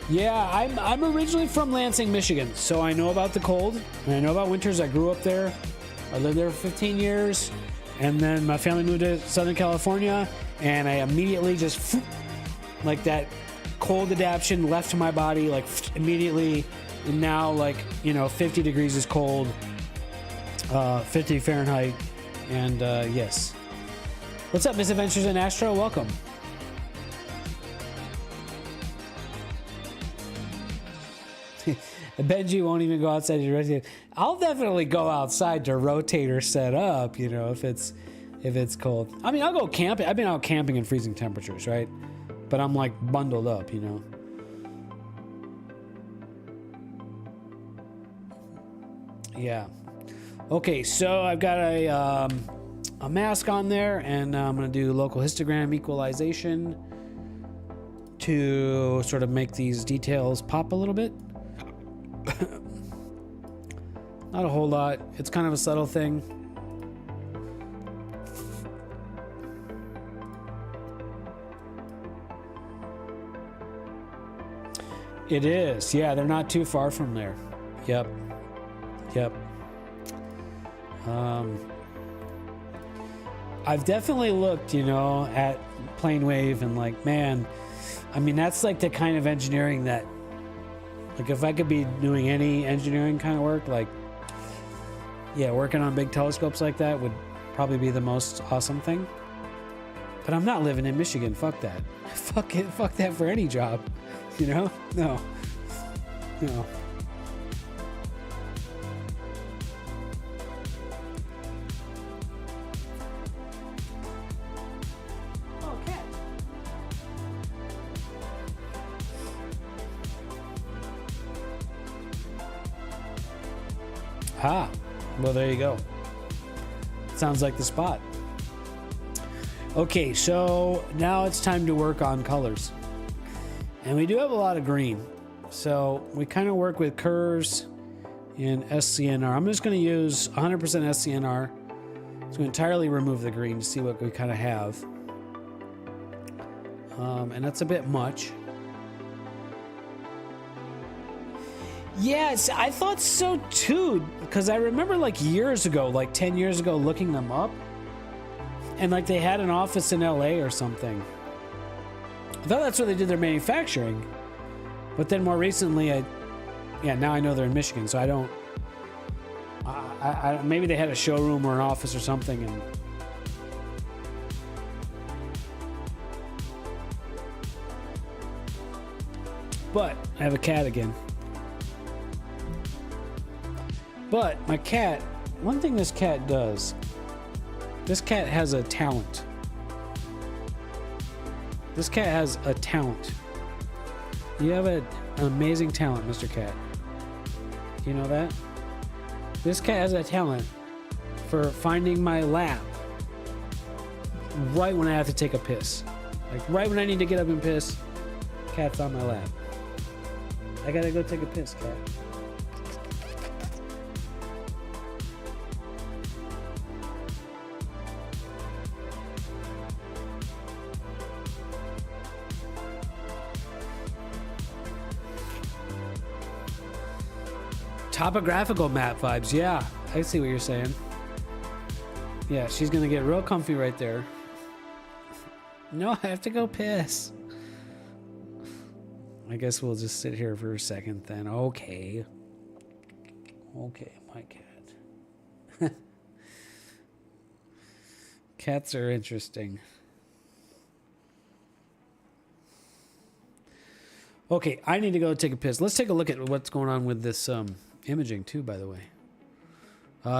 Yeah, I'm originally from Lansing, Michigan, so I know about the cold, and I know about winters. I grew up there. I lived there for 15 years, and then my family moved to Southern California, and I immediately just, like, that cold adaptation left to my body, like, immediately, and now, like, you know, 50 degrees is cold, 50 Fahrenheit, and yes. What's up, Misadventures in ASSTRO? Welcome. Benji won't even go outside to rotate. I'll definitely go outside to rotate or set up, you know, if it's if it's cold. I mean, I'll go camping. I've been out camping in freezing temperatures, right? But I'm like bundled up, you know. Yeah. Okay, so I've got a mask on there, and I'm going to do local histogram equalization to sort of make these details pop a little bit. Not a whole lot. It's kind of a subtle thing. It is. Yeah, they're not too far from there. Yep. Yep. I've definitely looked, you know, at plane wave and like, man, I mean, that's like the kind of engineering that, like, if I could be doing any engineering kind of work, like, yeah, working on big telescopes like that would probably be the most awesome thing. But I'm not living in Michigan. Fuck that. Fuck it. Fuck that for any job. You know? No. No. Ah, well, there you go. Sounds like the spot. Okay, so now it's time to work on colors. And we do have a lot of green. So we kind of work with curves in SCNR. I'm just going to use 100% SCNR to entirely remove the green to see what we kind of have. And that's a bit much. Yes, I thought so too, because I remember like years ago, like 10 years ago, looking them up, and like they had an office in LA or something. I thought that's where they did their manufacturing, but then more recently, now I know they're in Michigan, so I don't. Maybe they had a showroom or an office or something, and. But I have a cat again. But my cat, one thing this cat does, this cat has a talent. This cat has a talent. You have an amazing talent, Mr. Cat. You know that? This cat has a talent for finding my lap right when I have to take a piss. Like right when I need to get up and piss, cat's on my lap. I gotta go take a piss, cat. Topographical map vibes, yeah. I see what you're saying. Yeah, she's gonna get real comfy right there. No, I have to go piss. I guess we'll just sit here for a second then. Okay. Okay, my cat. Cats are interesting. Okay, I need to go take a piss. Let's take a look at what's going on with this imaging too, by the way.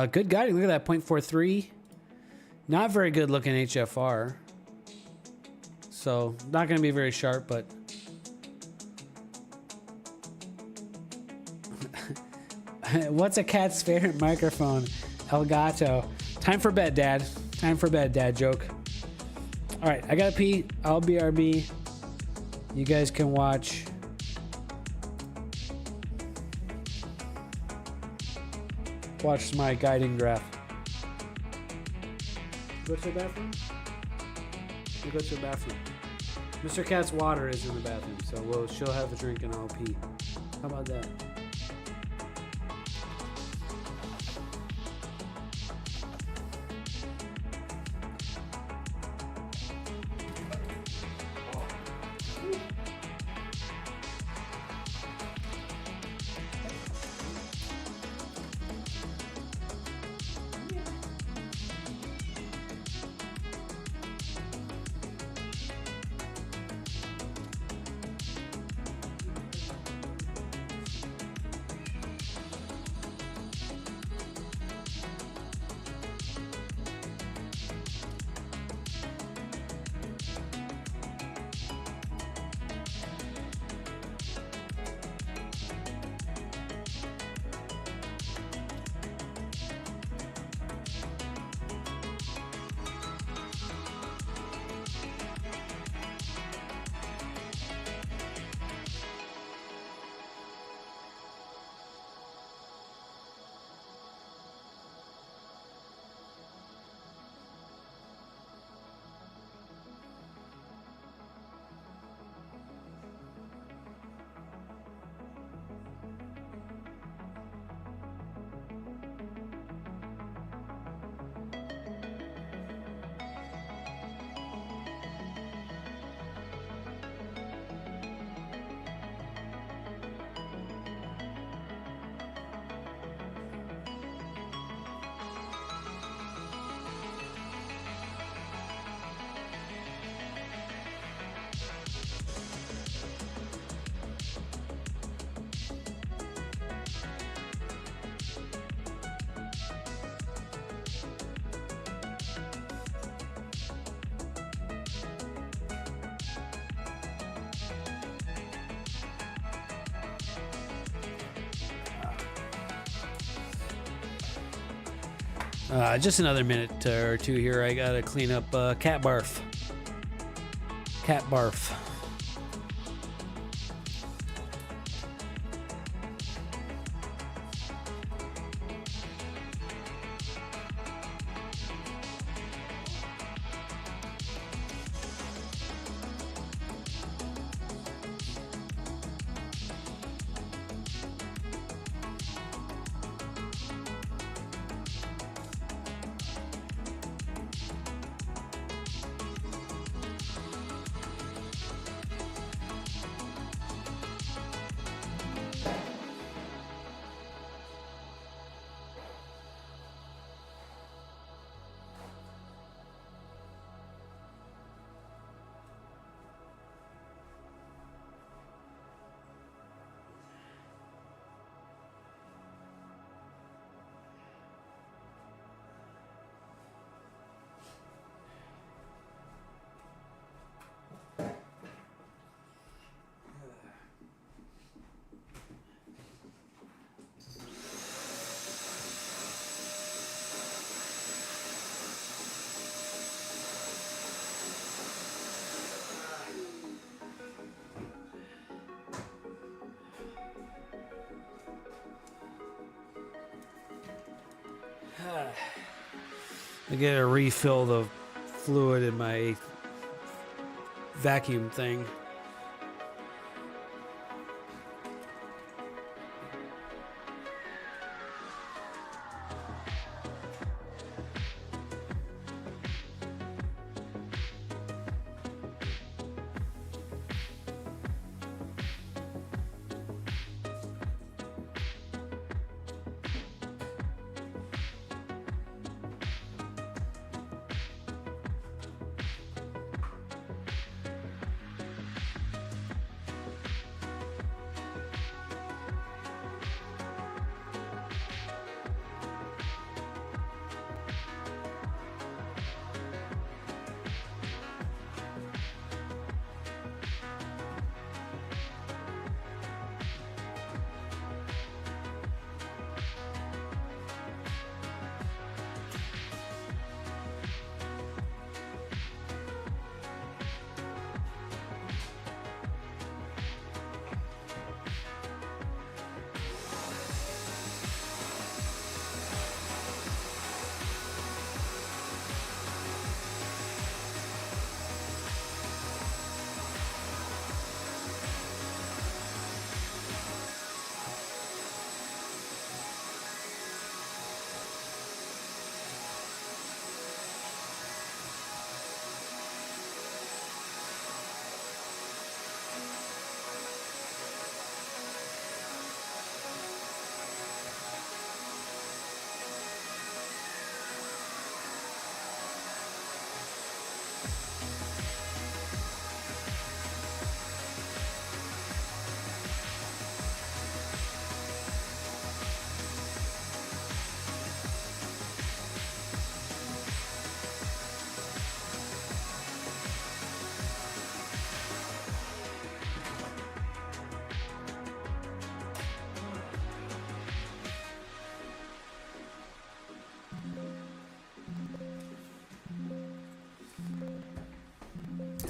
Good guiding. Look at that, 0.43. Not very good looking HFR. So, not going to be very sharp, but... What's a cat's favorite microphone? Elgato. Time for bed, Dad. Time for bed, Dad joke. All right, I gotta pee. I'll BRB. You guys can watch. Watch my guiding graph. Go to the bathroom? You go to the bathroom. Mr. Cat's water is in the bathroom, so she'll have a drink and I'll pee. How about that? Just another minute or two here. I gotta clean up cat barf. Cat barf. I gotta refill the fluid in my vacuum thing.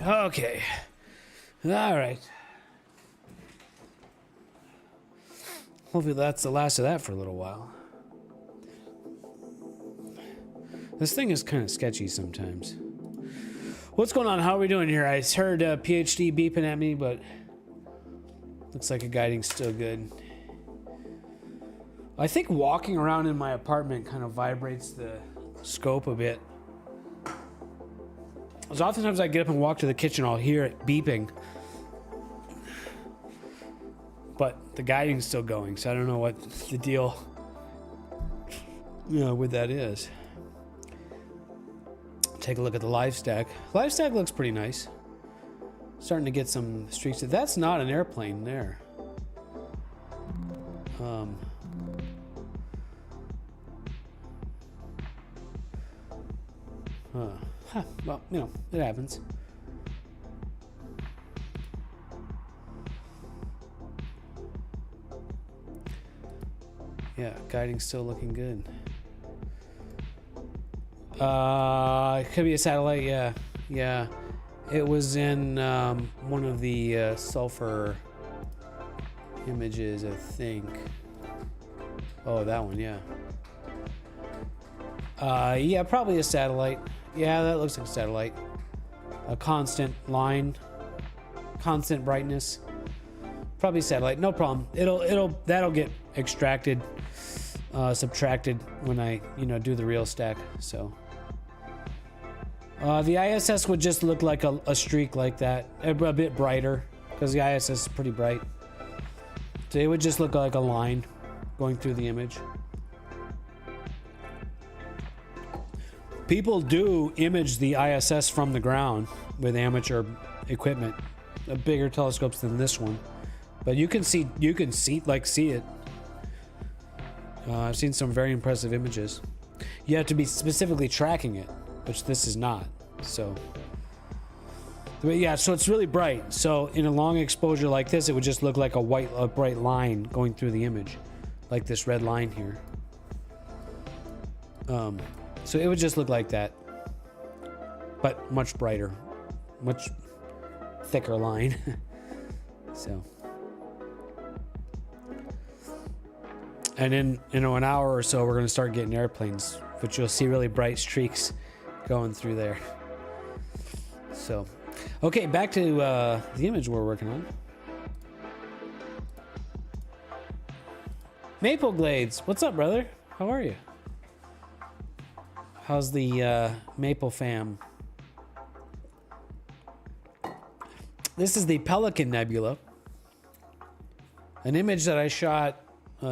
Okay. All right. Hopefully that's the last of that for a little while. This thing is kind of sketchy sometimes. What's going on? How are we doing here? I heard PhD beeping at me, but looks like a guiding's still good. I think walking around in my apartment kind of vibrates the scope a bit. So oftentimes I get up and walk to the kitchen, I'll hear it beeping. But the guiding's still going, so I don't know what the deal with that is. Take a look at the live stack. Live stack looks pretty nice. Starting to get some streaks. That's not an airplane there. Well, it happens. Yeah, guiding's still looking good. It could be a satellite, yeah. Yeah. It was in one of the sulfur images, I think. Oh, that one, yeah. Yeah, probably a satellite. Yeah, that looks like a satellite. A constant line, constant brightness. Probably satellite, no problem. That'll get extracted, subtracted when I, do the real stack. So the ISS would just look like a streak like that, a bit brighter, because the ISS is pretty bright. So it would just look like a line going through the image. People do image the ISS from the ground with amateur equipment, bigger telescopes than this one, but you can see it. I've seen some very impressive images. You have to be specifically tracking it, which this is not. So, but yeah, so it's really bright. So in a long exposure like this, it would just look like a bright line going through the image, like this red line here. So it would just look like that, but much brighter, much thicker line. So, and in an hour or so, we're going to start getting airplanes, which you'll see really bright streaks going through there. So, okay, back to the image we're working on. Maple Glades, what's up, brother? How are you? How's the Maple fam? This is the Pelican Nebula, an image that I shot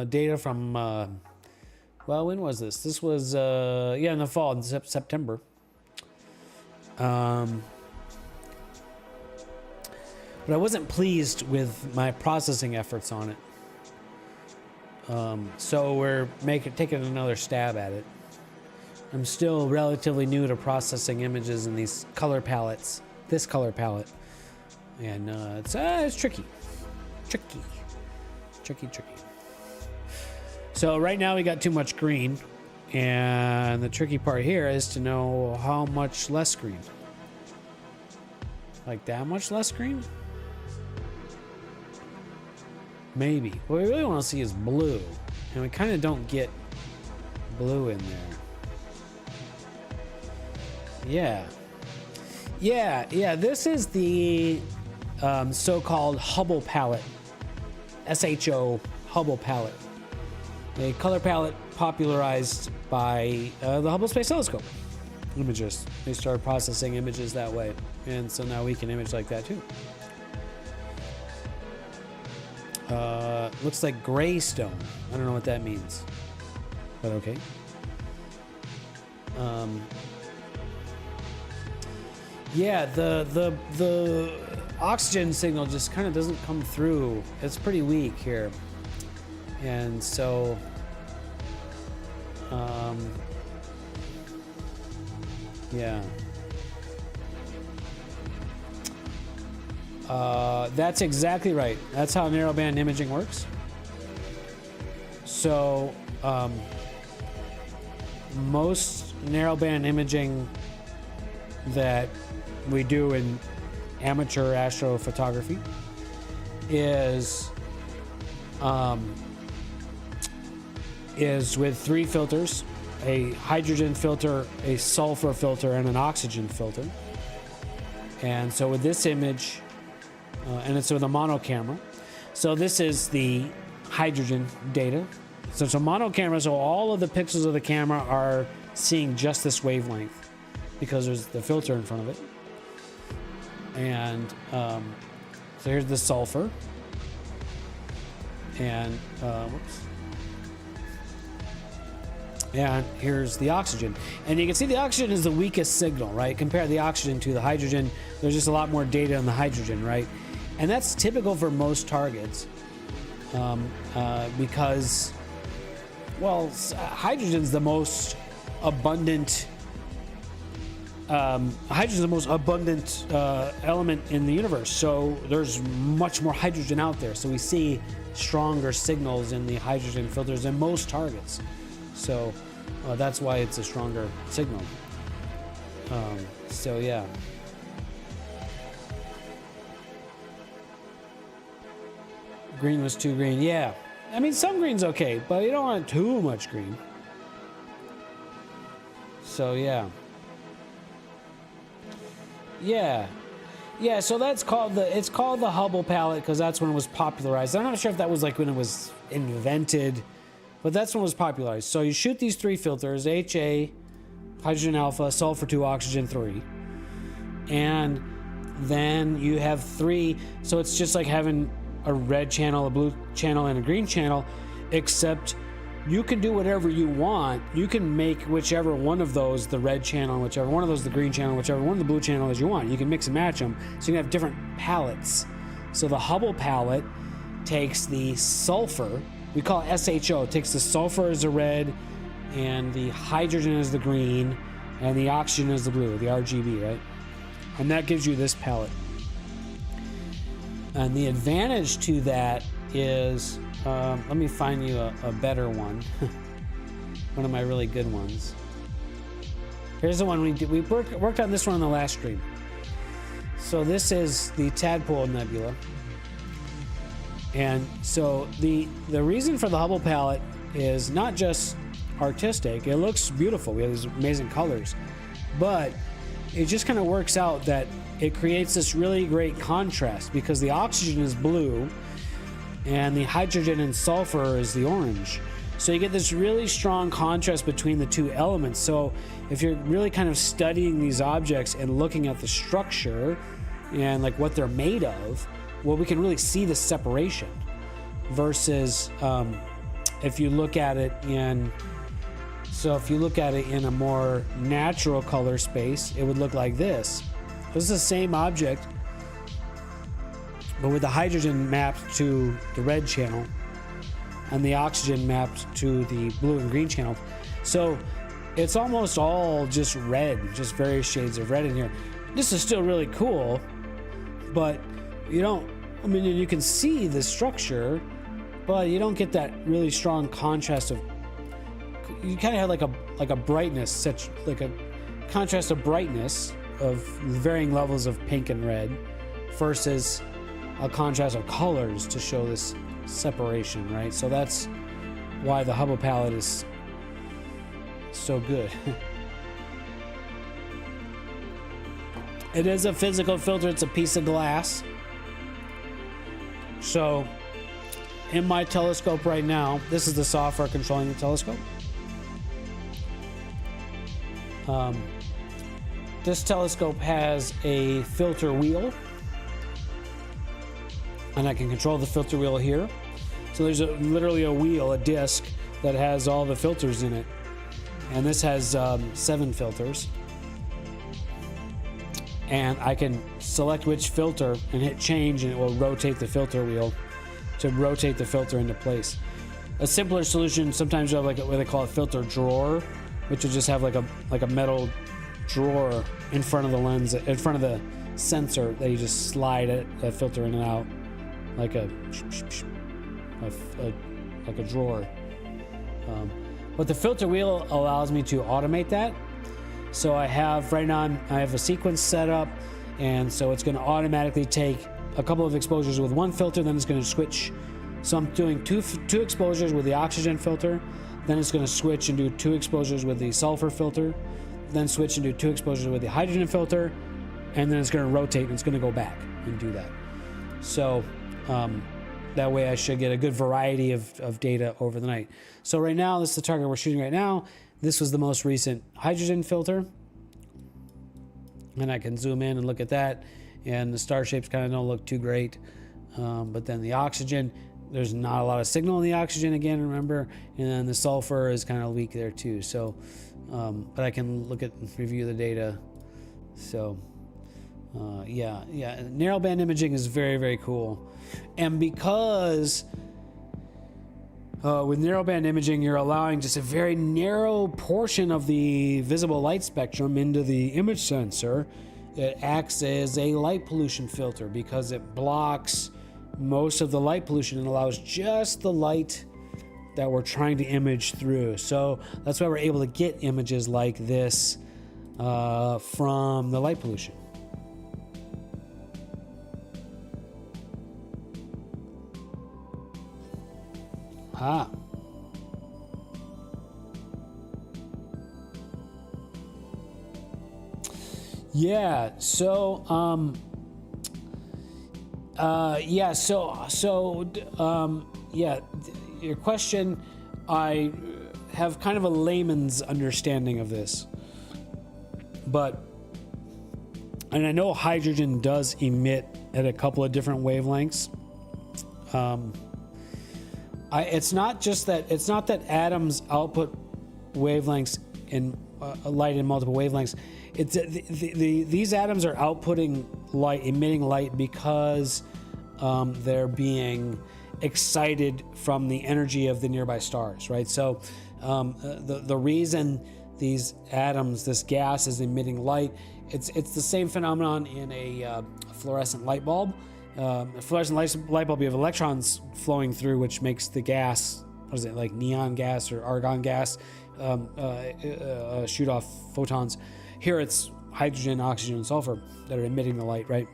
data from, well, when was this? This was, in the fall, in September. But I wasn't pleased with my processing efforts on it. So we're taking another stab at it. I'm still relatively new to processing images in these color palettes, this color palette. And it's tricky. Tricky. So right now we got too much green, and the tricky part here is to know how much less green. Like that much less green? Maybe. What we really want to see is blue, and we kind of don't get blue in there. Yeah, this is the so-called Hubble palette, SHO Hubble palette, a color palette popularized by the Hubble Space Telescope imagists. They started processing images that way, and so now we can image like that too. Looks like Greystone. I don't know what that means, but okay. Yeah, the oxygen signal just kind of doesn't come through. It's pretty weak here, and so yeah. That's exactly right. That's how narrowband imaging works. So most narrowband imaging that we do in amateur astrophotography is with three filters: a hydrogen filter, a sulfur filter, and an oxygen filter. And so with this image, and it's with a mono camera. So this is the hydrogen data. So it's a mono camera, so all of the pixels of the camera are seeing just this wavelength because there's the filter in front of it. And so here's the sulfur. And whoops. And here's the oxygen. And you can see the oxygen is the weakest signal, right? Compare the oxygen to the hydrogen. There's just a lot more data on the hydrogen, right? And that's typical for most targets because, well, hydrogen's the most abundant. Hydrogen's the most abundant element in the universe. So there's much more hydrogen out there. So we see stronger signals in the hydrogen filters than most targets. So that's why it's a stronger signal. So yeah. Green was too green. Yeah. I mean, some green's okay, but you don't want too much green. So yeah. Yeah. Yeah, so that's called it's called the Hubble palette because that's when it was popularized. I'm not sure if that was like when it was invented, but that's when it was popularized. So you shoot these 3 filters, HA, hydrogen alpha, sulfur 2, oxygen 3. And then you have 3, so it's just like having a red channel, a blue channel, and a green channel, except you can do whatever you want. You can make whichever one of those the red channel, whichever one of those the green channel, whichever one of the blue channel as you want. You can mix and match them, so you can have different palettes. So the Hubble palette takes the sulfur, we call it ASSTRO, it takes the sulfur as the red, and the hydrogen as the green, and the oxygen as the blue, the RGB, right? And that gives you this palette. And the advantage to that is, let me find you a better one. One of my really good ones. Here's the one we worked on this one in the last stream. So this is the Tadpole Nebula. And so the reason for the Hubble palette is not just artistic. It looks beautiful. We have these amazing colors. But it just kind of works out that it creates this really great contrast because the oxygen is blue and the hydrogen and sulfur is the orange. So you get this really strong contrast between the 2 elements. So if you're really kind of studying these objects and looking at the structure and like what they're made of, well, we can really see the separation versus if you look at it in, so if you look at it in a more natural color space, it would look like this. This is the same object, but with the hydrogen mapped to the red channel and the oxygen mapped to the blue and green channel. So it's almost all just red, just various shades of red in here. This is still really cool, but you don't, I mean, you can see the structure, but you don't get that really strong contrast of, you kind of have like a brightness, such like a contrast of brightness of varying levels of pink and red versus a contrast of colors to show this separation, right? So that's why the Hubble palette is so good. It is a physical filter, it's a piece of glass. So in my telescope right now, this is the software controlling the telescope. This telescope has a filter wheel, and I can control the filter wheel here. So there's literally a wheel, a disc, that has all the filters in it. And this has 7 filters. And I can select which filter and hit change, and it will rotate the filter wheel to rotate the filter into place. A simpler solution, sometimes you have like what they call a filter drawer, which will just have like a metal drawer in front of the lens, in front of the sensor, that you just slide that filter in and out like a drawer. But the filter wheel allows me to automate that. So I have right now I have a sequence set up, and so it's going to automatically take a couple of exposures with one filter, then it's going to switch. So I'm doing two exposures with the oxygen filter, then it's going to switch and do 2 exposures with the sulfur filter, then switch and do 2 exposures with the hydrogen filter, and then it's going to rotate and it's going to go back and do that. So that way I should get a good variety of data over the night. So right now, this is the target we're shooting right now. This was the most recent hydrogen filter, and I can zoom in and look at that, and the star shapes kind of don't look too great. But then the oxygen, there's not a lot of signal in the oxygen again, remember, and then the sulfur is kind of weak there too. So but I can look at review the data. So yeah, narrowband imaging is very, very cool. And because with narrowband imaging, you're allowing just a very narrow portion of the visible light spectrum into the image sensor. It acts as a light pollution filter because it blocks most of the light pollution and allows just the light that we're trying to image through. So that's why we're able to get images like this from the light pollution. Ah. Yeah, so your question, I have kind of a layman's understanding of this, and I know hydrogen does emit at a couple of different wavelengths. It's not that atoms output wavelengths in light in multiple wavelengths. It's these atoms are outputting light, emitting light, because they're being excited from the energy of the nearby stars, right? So the reason these atoms, this gas, is emitting light, it's the same phenomenon in a fluorescent light bulb. A fluorescent light bulb, you have electrons flowing through, which makes the gas, what is it, like neon gas or argon gas, shoot off photons. Here it's hydrogen, oxygen, and sulfur that are emitting the light, right?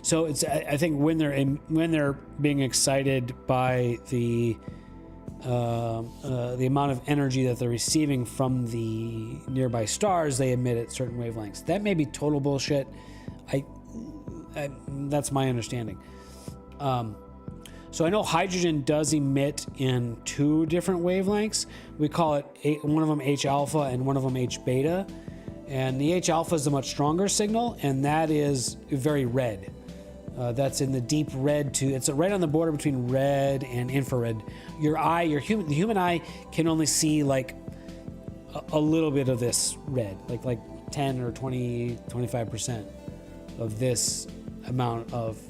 So it's, I think when they're being excited by the amount of energy that they're receiving from the nearby stars, they emit at certain wavelengths. That may be total bullshit. That's my understanding. So I know hydrogen does emit in 2 different wavelengths. We call it one of them H alpha and one of them H beta. And the H alpha is a much stronger signal, and that is very red. That's in the deep red it's right on the border between red and infrared. The human eye can only see like a little bit of this red, like 10 or 20, 25% of this amount of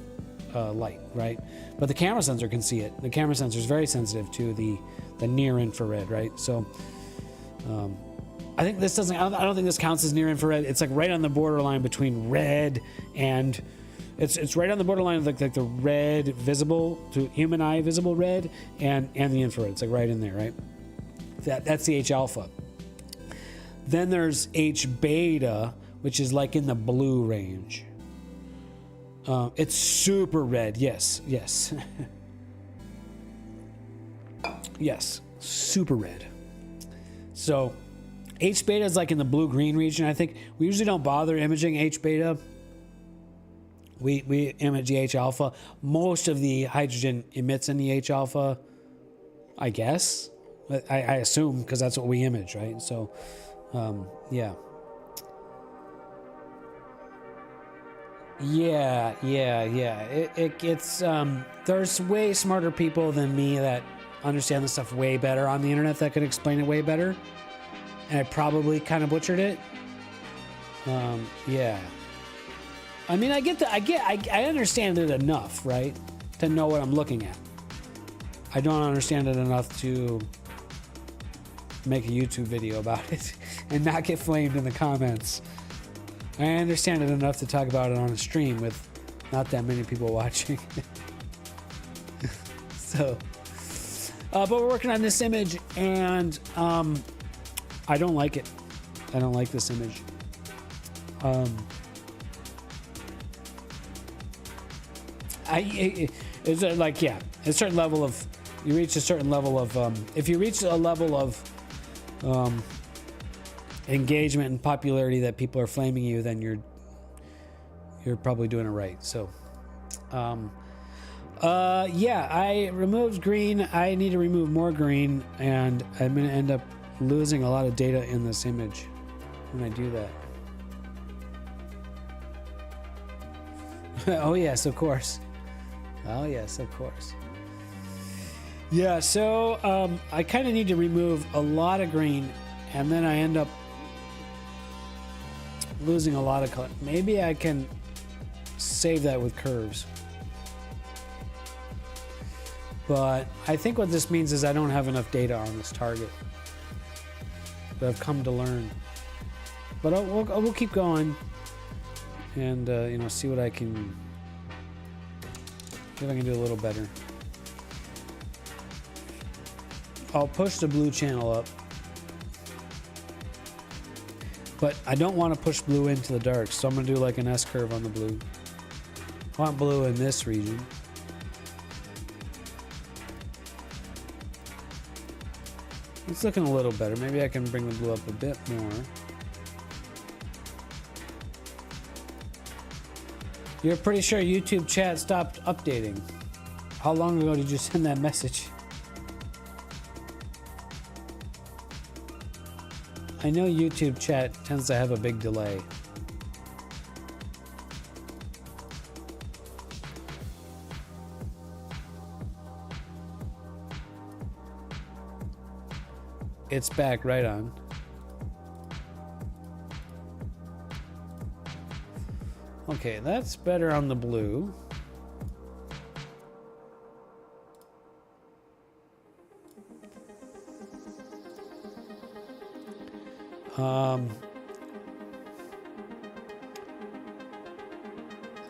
light, right? But the camera sensor can see it. The camera sensor is very sensitive to the near infrared, right? So I think this doesn't, I don't think this counts as near infrared. It's like right on the borderline between red and it's right on the borderline of like the red visible to human eye visible red and the infrared. It's like right in there, right? That's the H alpha. Then there's H beta, which is like in the blue range. It's super red. Yes. Yes, super red. So H beta is like in the blue-green region. I think we usually don't bother imaging H beta. We image the H alpha. Most of the hydrogen emits in the H alpha, I guess. I assume, because that's what we image, right? So, yeah. It's there's way smarter people than me that understand this stuff way better on the internet that could explain it way better, and I probably kind of butchered it. Yeah. I mean, I understand it enough, right, to know what I'm looking at. I don't understand it enough to make a YouTube video about it and not get flamed in the comments. I understand it enough to talk about it on a stream with not that many people watching. So, but we're working on this image, and I don't like it. I don't like this image. It's like, yeah, a certain level of, you reach a certain level of, if you reach a level of engagement and popularity that people are flaming you, then you're probably doing it right. So, yeah, I removed green. I need to remove more green, and I'm going to end up losing a lot of data in this image when I do that. Oh yes, of course. Oh yes, of course. Yeah, so I kind of need to remove a lot of green, and then I end up losing a lot of color. Maybe I can save that with curves. But I think what this means is I don't have enough data on this target. But I've come to learn. But we'll keep going and you know, see what I can, see if I can do a little better. I'll push the blue channel up. But I don't want to push blue into the dark, so I'm going to do like an S-curve on the blue. I want blue in this region. It's looking a little better. Maybe I can bring the blue up a bit more. You're pretty sure YouTube chat stopped updating. How long ago did you send that message? I know YouTube chat tends to have a big delay. It's back right on. Okay, that's better on the blue.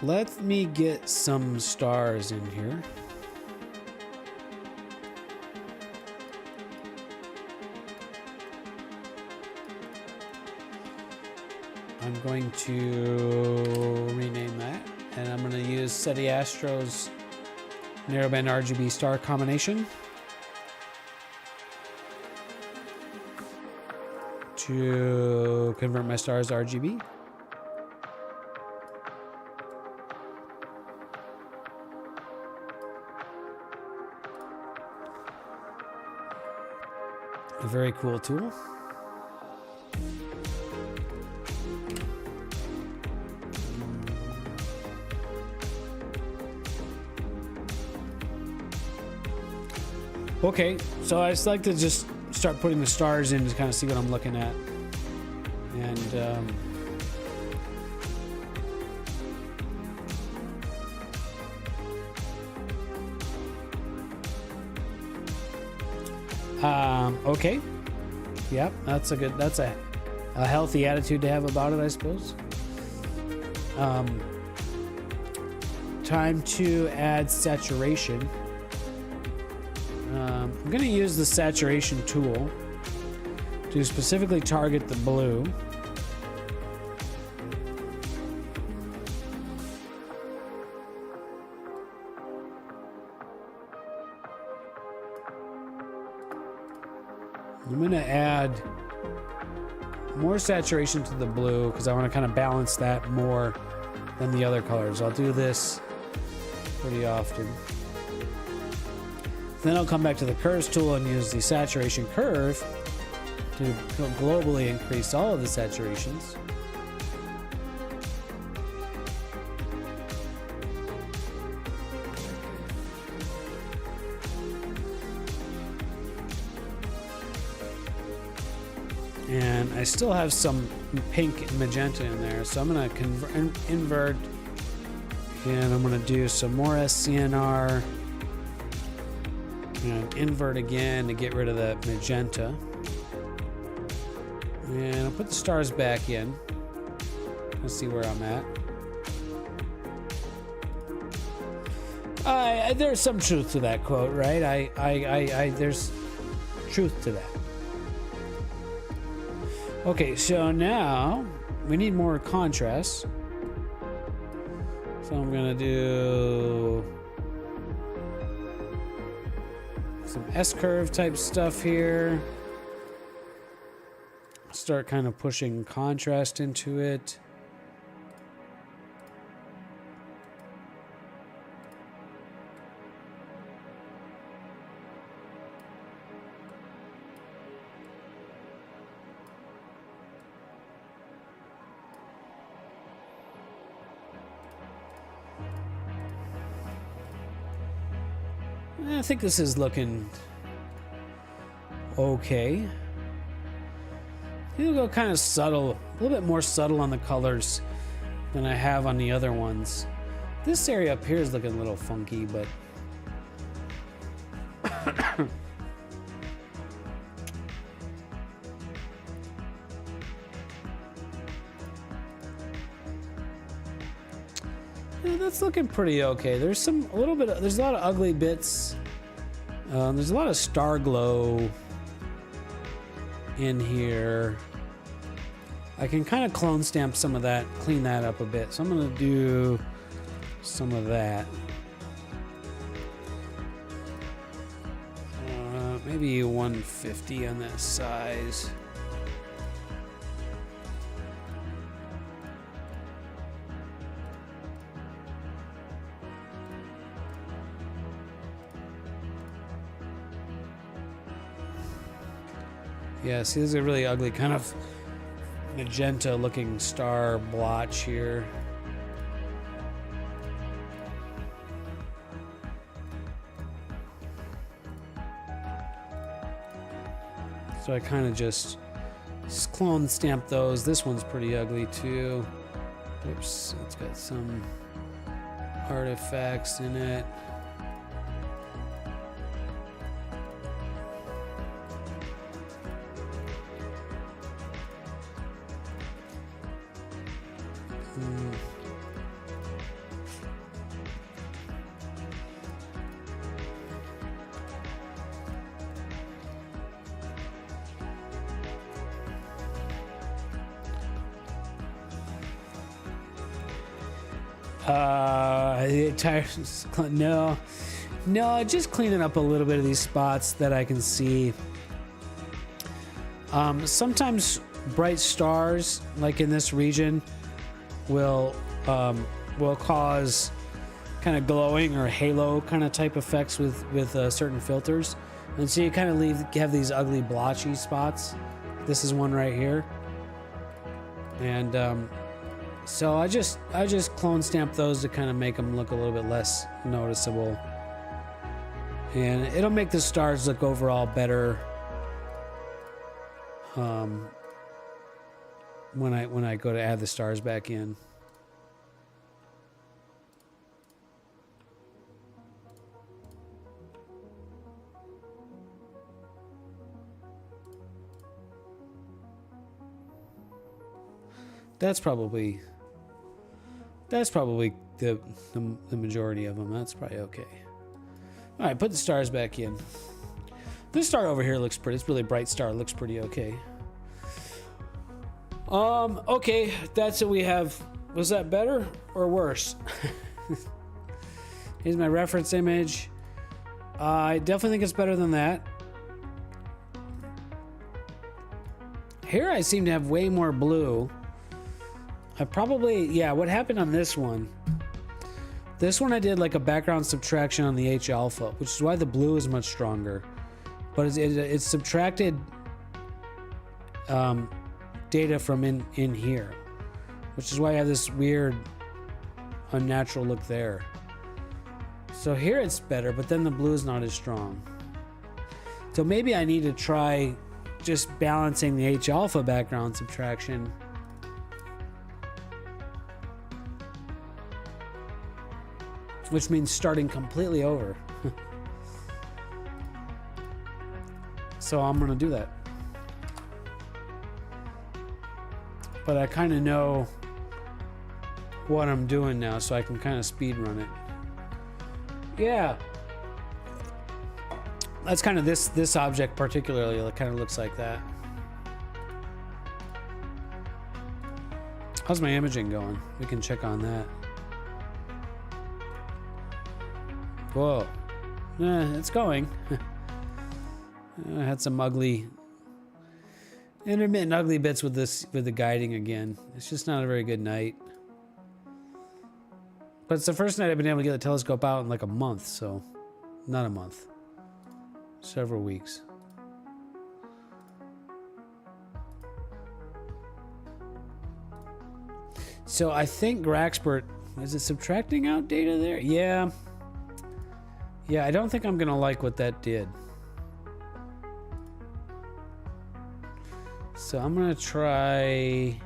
Let me get some stars in here. I'm going to rename that, and I'm going to use SETI ASSTRO's narrowband RGB star combination to convert my stars to RGB. A very cool tool. Okay, so I just like to just start putting the stars in to kind of see what I'm looking at. And okay. Yep, that's a healthy attitude to have about it, I suppose. Time to add saturation. I'm going to use the saturation tool to specifically target the blue. I'm going to add more saturation to the blue because I want to kind of balance that more than the other colors. I'll do this pretty often. Then I'll come back to the curves tool and use the saturation curve to globally increase all of the saturations. And I still have some pink and magenta in there, so I'm going to invert, and I'm going to do some more SCNR. And invert again to get rid of that magenta. And I'll put the stars back in. Let's see where I'm at. There's some truth to that quote, right? There's truth to that. Okay, so now we need more contrast. So I'm gonna do some S-curve type stuff here. Start kind of pushing contrast into it. I think this is looking okay. It'll go kind of subtle, a little bit more subtle on the colors than I have on the other ones. This area up here is looking a little funky, but yeah, that's looking pretty okay. There's a lot of ugly bits. There's a lot of star glow in here. I can kind of clone stamp some of that, clean that up a bit. So I'm going to do some of that. Maybe 150 on that size. Yeah, see, this is a really ugly kind of magenta looking star blotch here. So I kind of just clone stamp those. This one's pretty ugly too. Oops, it's got some artifacts in it. No, just cleaning up a little bit of these spots that I can see. Sometimes bright stars, like in this region, will cause kind of glowing or halo kind of type effects with certain filters, and so you kind of have these ugly blotchy spots. This is one right here, and so I just clone stamp those to kind of make them look a little bit less noticeable, and it'll make the stars look overall better when I go to add the stars back in. That's probably the majority of them. That's probably okay. All right, put the stars back in. This star over here looks pretty. It's really bright star. Looks pretty okay. Okay, that's what we have. Was that better or worse? Here's my reference image. I definitely think it's better than that. Here I seem to have way more blue. Yeah, what happened on this one? This one I did like a background subtraction on the H alpha, which is why the blue is much stronger. But it's subtracted data from in here, which is why I have this weird unnatural look there. So here it's better, but then the blue is not as strong. So maybe I need to try just balancing the H alpha background subtraction. Which means starting completely over. So I'm gonna do that. But I kind of know what I'm doing now, so I can kind of speed run it. Yeah. That's kind of this object particularly, it kind of looks like that. How's my imaging going? We can check on that. Whoa. It's going. I had some intermittent ugly bits with the guiding again. It's just not a very good night. But it's the first night I've been able to get the telescope out in like a month, so not a month. Several weeks. So I think Graxpert, is it subtracting out data there? Yeah. Yeah, I don't think I'm gonna like what that did. So I'm gonna try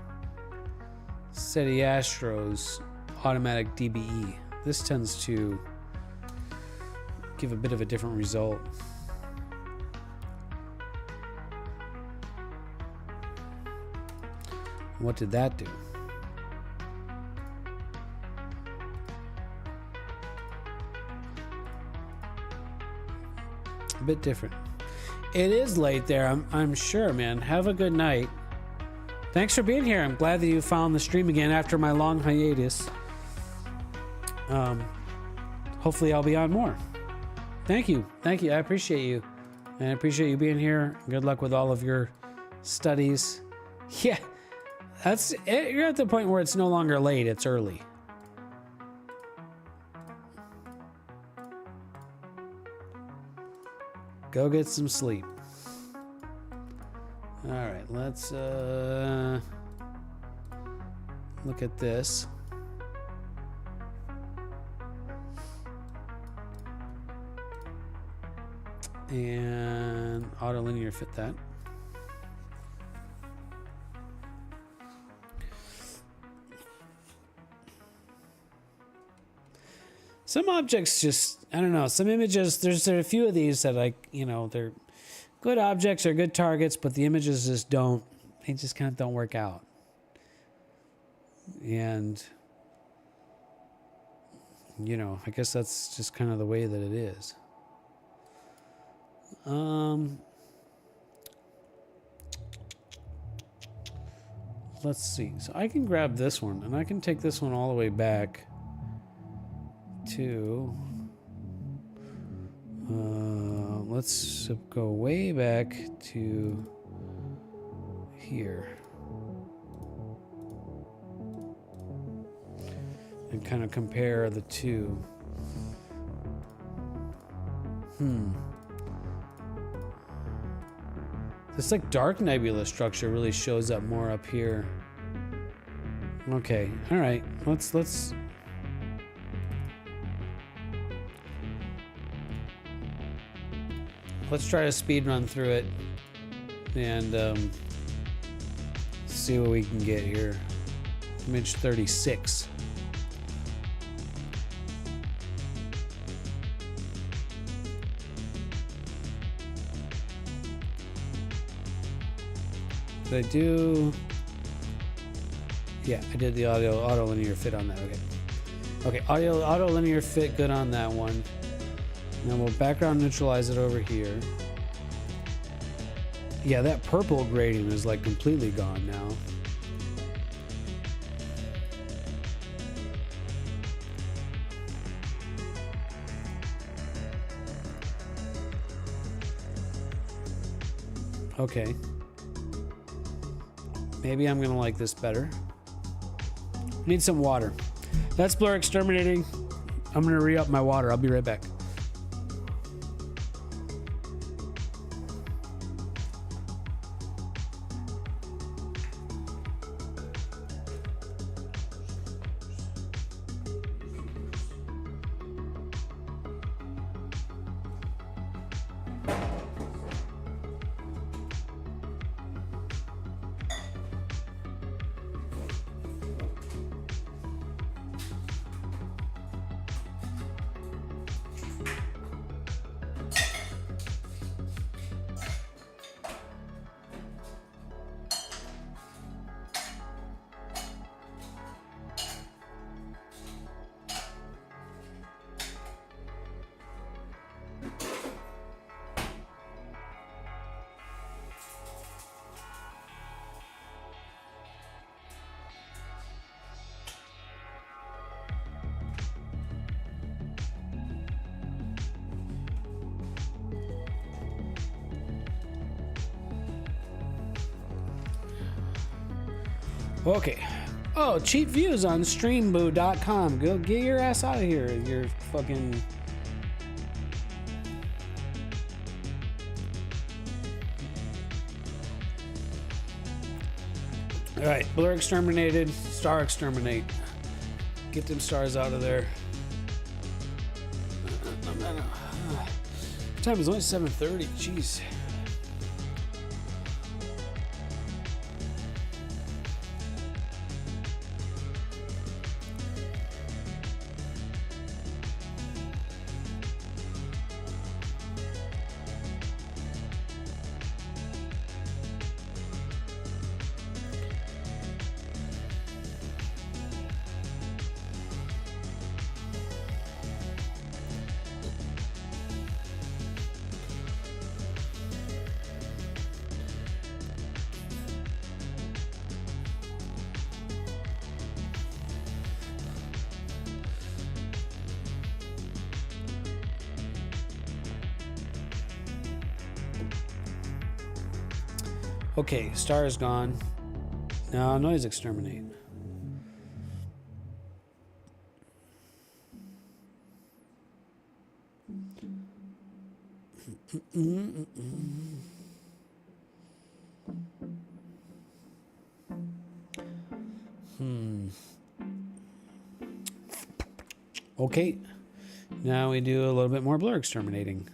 ASSTRO's automatic DBE. This tends to give a bit of a different result. What did that do? A bit different. It is late there, I'm sure, man. Have a good night. Thanks for being here. I'm glad that you found the stream again after my long hiatus. Hopefully I'll be on more. Thank you. Thank you. I appreciate you. And I appreciate you being here. Good luck with all of your studies. Yeah, you're at the point where it's no longer late, it's early. Go get some sleep. All right, let's look at this. And auto linear fit that. Some objects just, I don't know, some images, there are a few of these that they're good objects or good targets, but the images just they just kind of don't work out. And, I guess that's just kind of the way that it is. Let's see. So I can grab this one, and I can take this one all the way back to let's go way back to here and kind of compare the two. This dark nebula structure really shows up more up here. Okay, all right. Let's try to speed run through it and see what we can get here. Image 36. Did I do? Yeah, I did the auto linear fit on that. Okay, auto linear fit good on that one. Now we'll background neutralize it over here. Yeah, that purple gradient is completely gone now. Okay. Maybe I'm gonna like this better. Need some water. That's blur exterminating. I'm gonna re-up my water. I'll be right back. Okay. Oh, cheap views on streamboo.com. Go get your ass out of here. You're fucking... Alright, blur exterminated, star exterminate. Get them stars out of there. Time is only 7:30. Jeez. Okay, star is gone. Now noise exterminate. Okay, now we do a little bit more blur exterminating.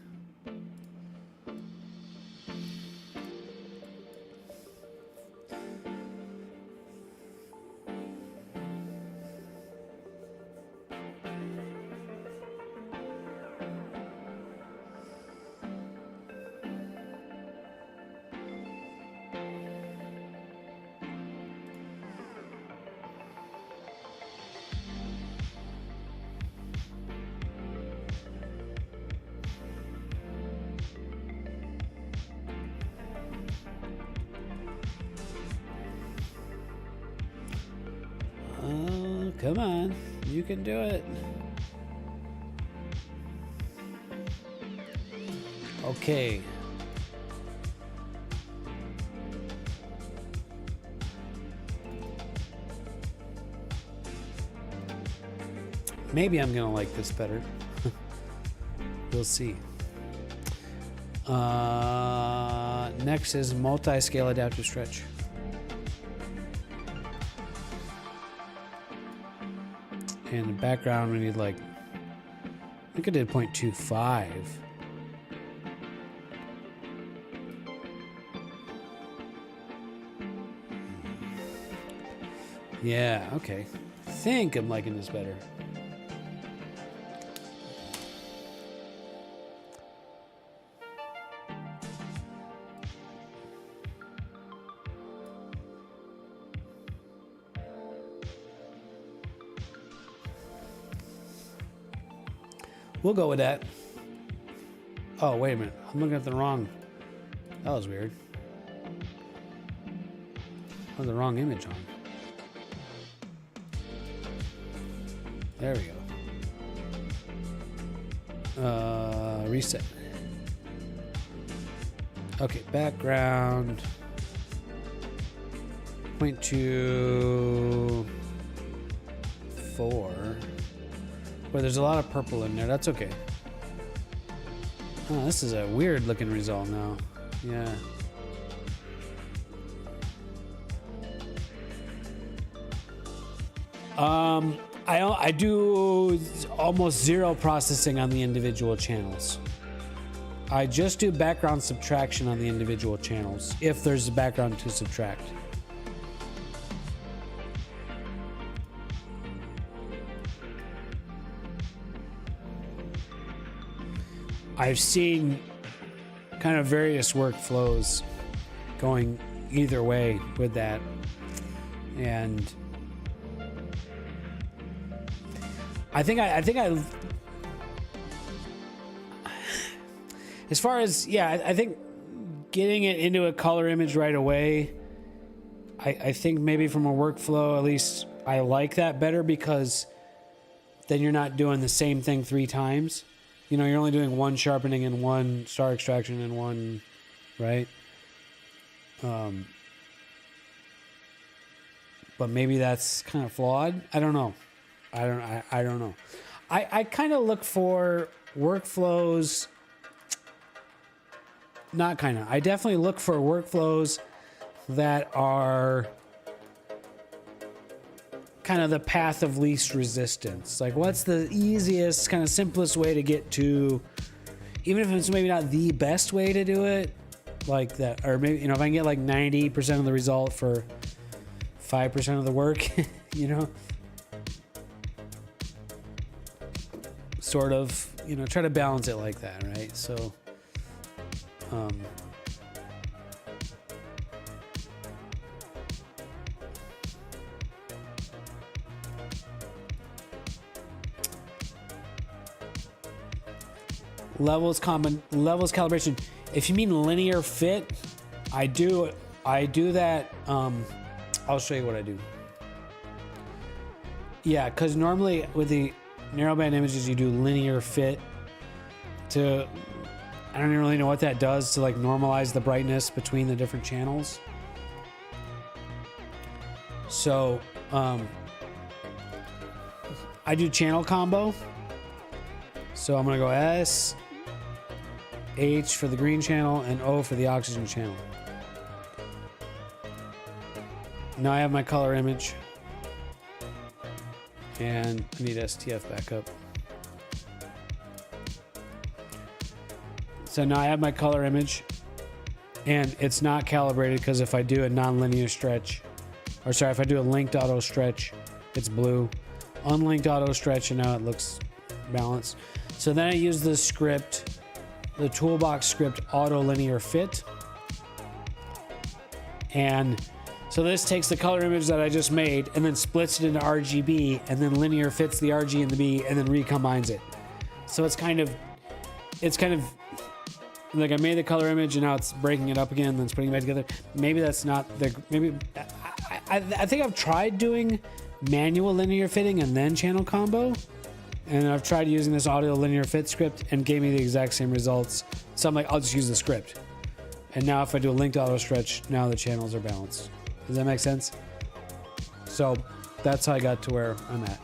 Come on, you can do it. Okay. Maybe I'm gonna like this better. We'll see. Next is multi-scale adaptive stretch. And the background, we need like, I think I did 0.25. Yeah, okay. I think I'm liking this better. We'll go with that. Oh, wait a minute. I'm looking at the wrong... That was weird. I have the wrong image on. There we go. Reset. Okay, background. 0.24. Boy, there's a lot of purple in there. That's okay. Oh, this is a weird looking result now. Yeah. I do almost zero processing on the individual channels. I just do background subtraction on the individual channels if there's a background to subtract. I've seen kind of various workflows going either way with that. And I think as far as, yeah, I think getting it into a color image right away, I think maybe from a workflow, at least I like that better, because then you're not doing the same thing 3 times. You know, you're only doing one sharpening and one star extraction and one, right? But maybe that's kind of flawed. I don't know. I don't know. I kind of look for workflows. Not kind of. I definitely look for workflows that are kind of the path of least resistance. Like, what's the easiest, kind of simplest way to get to, even if it's maybe not the best way to do it, like that, or maybe, you know, if I can get like 90% of the result for 5% of the work, you know, sort of, you know, try to balance it like that, right? So, levels calibration. If you mean linear fit, I do that. I'll show you what I do. Yeah, because normally with the narrowband images, you do linear fit to I don't really know what that does to like normalize the brightness between the different channels. So I do channel combo. So I'm gonna go S, H for the green channel, and O for the oxygen channel. Now I have my color image. And I need STF back up. So now I have my color image, and it's not calibrated because if I do a non-linear stretch, or sorry, if I do a linked auto stretch, it's blue. Unlinked auto stretch, and now it looks balanced. So then I use the script, the toolbox script auto linear fit. And so this takes the color image that I just made and then splits it into RGB, and then linear fits the RG and the B and then recombines it. So it's kind of like I made the color image and now it's breaking it up again and then it's putting it back together. Maybe that's not the, maybe, I think I've tried doing manual linear fitting and then channel combo. And I've tried using this audio linear fit script and gave me the exact same results. So I'm like, I'll just use the script. And now if I do a linked auto stretch, now the channels are balanced. Does that make sense? So that's how I got to where I'm at.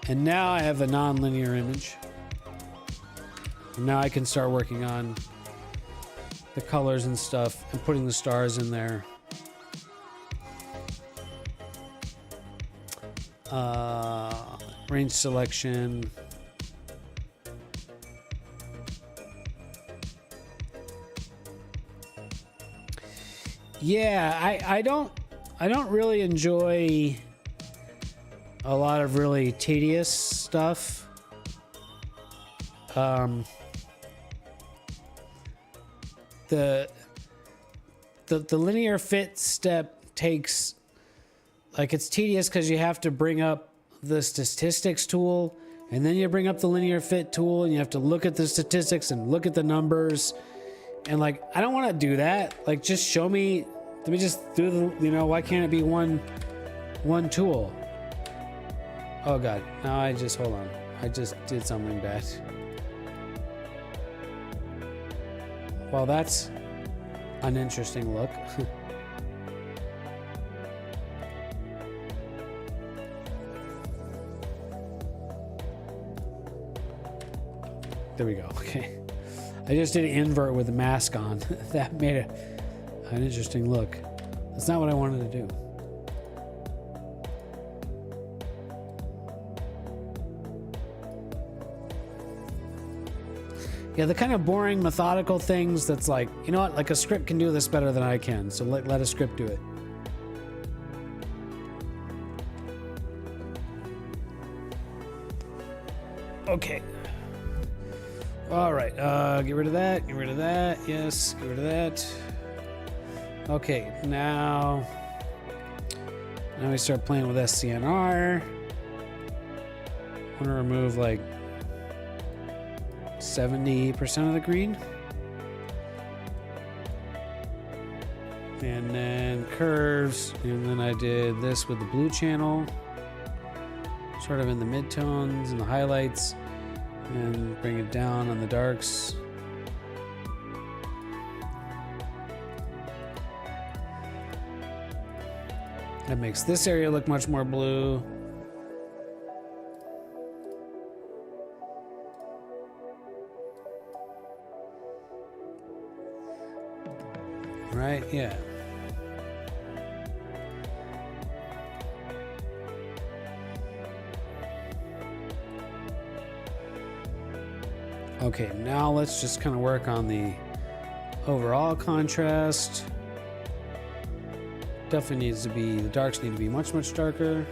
And now I have a non-linear image. And now I can start working on the colors and stuff and putting the stars in there. Range selection. Yeah, I don't really enjoy a lot of really tedious stuff. The linear fit step takes, like, it's tedious because you have to bring up the statistics tool, and then you bring up the linear fit tool, and you have to look at the statistics and look at the numbers. And like, I don't want to do that. Like, just show me, let me just do the, you know, why can't it be one tool? Oh God, now hold on. I just did something bad. Well, that's an interesting look. There we go, okay. I just did an invert with the mask on. That made an interesting look. That's not what I wanted to do. Yeah, the kind of boring, methodical things that's like, you know what, like a script can do this better than I can, so let a script do it. Okay. All right, get rid of that, yes, get rid of that. Okay, now we start playing with SCNR. I want to remove like 70% of the green. And then curves, and then I did this with the blue channel, sort of in the midtones and the highlights. And bring it down on the darks. That makes this area look much more blue. Right? Yeah. Okay, now let's just kind of work on the overall contrast. Definitely needs to be, the darks need to be much, much darker.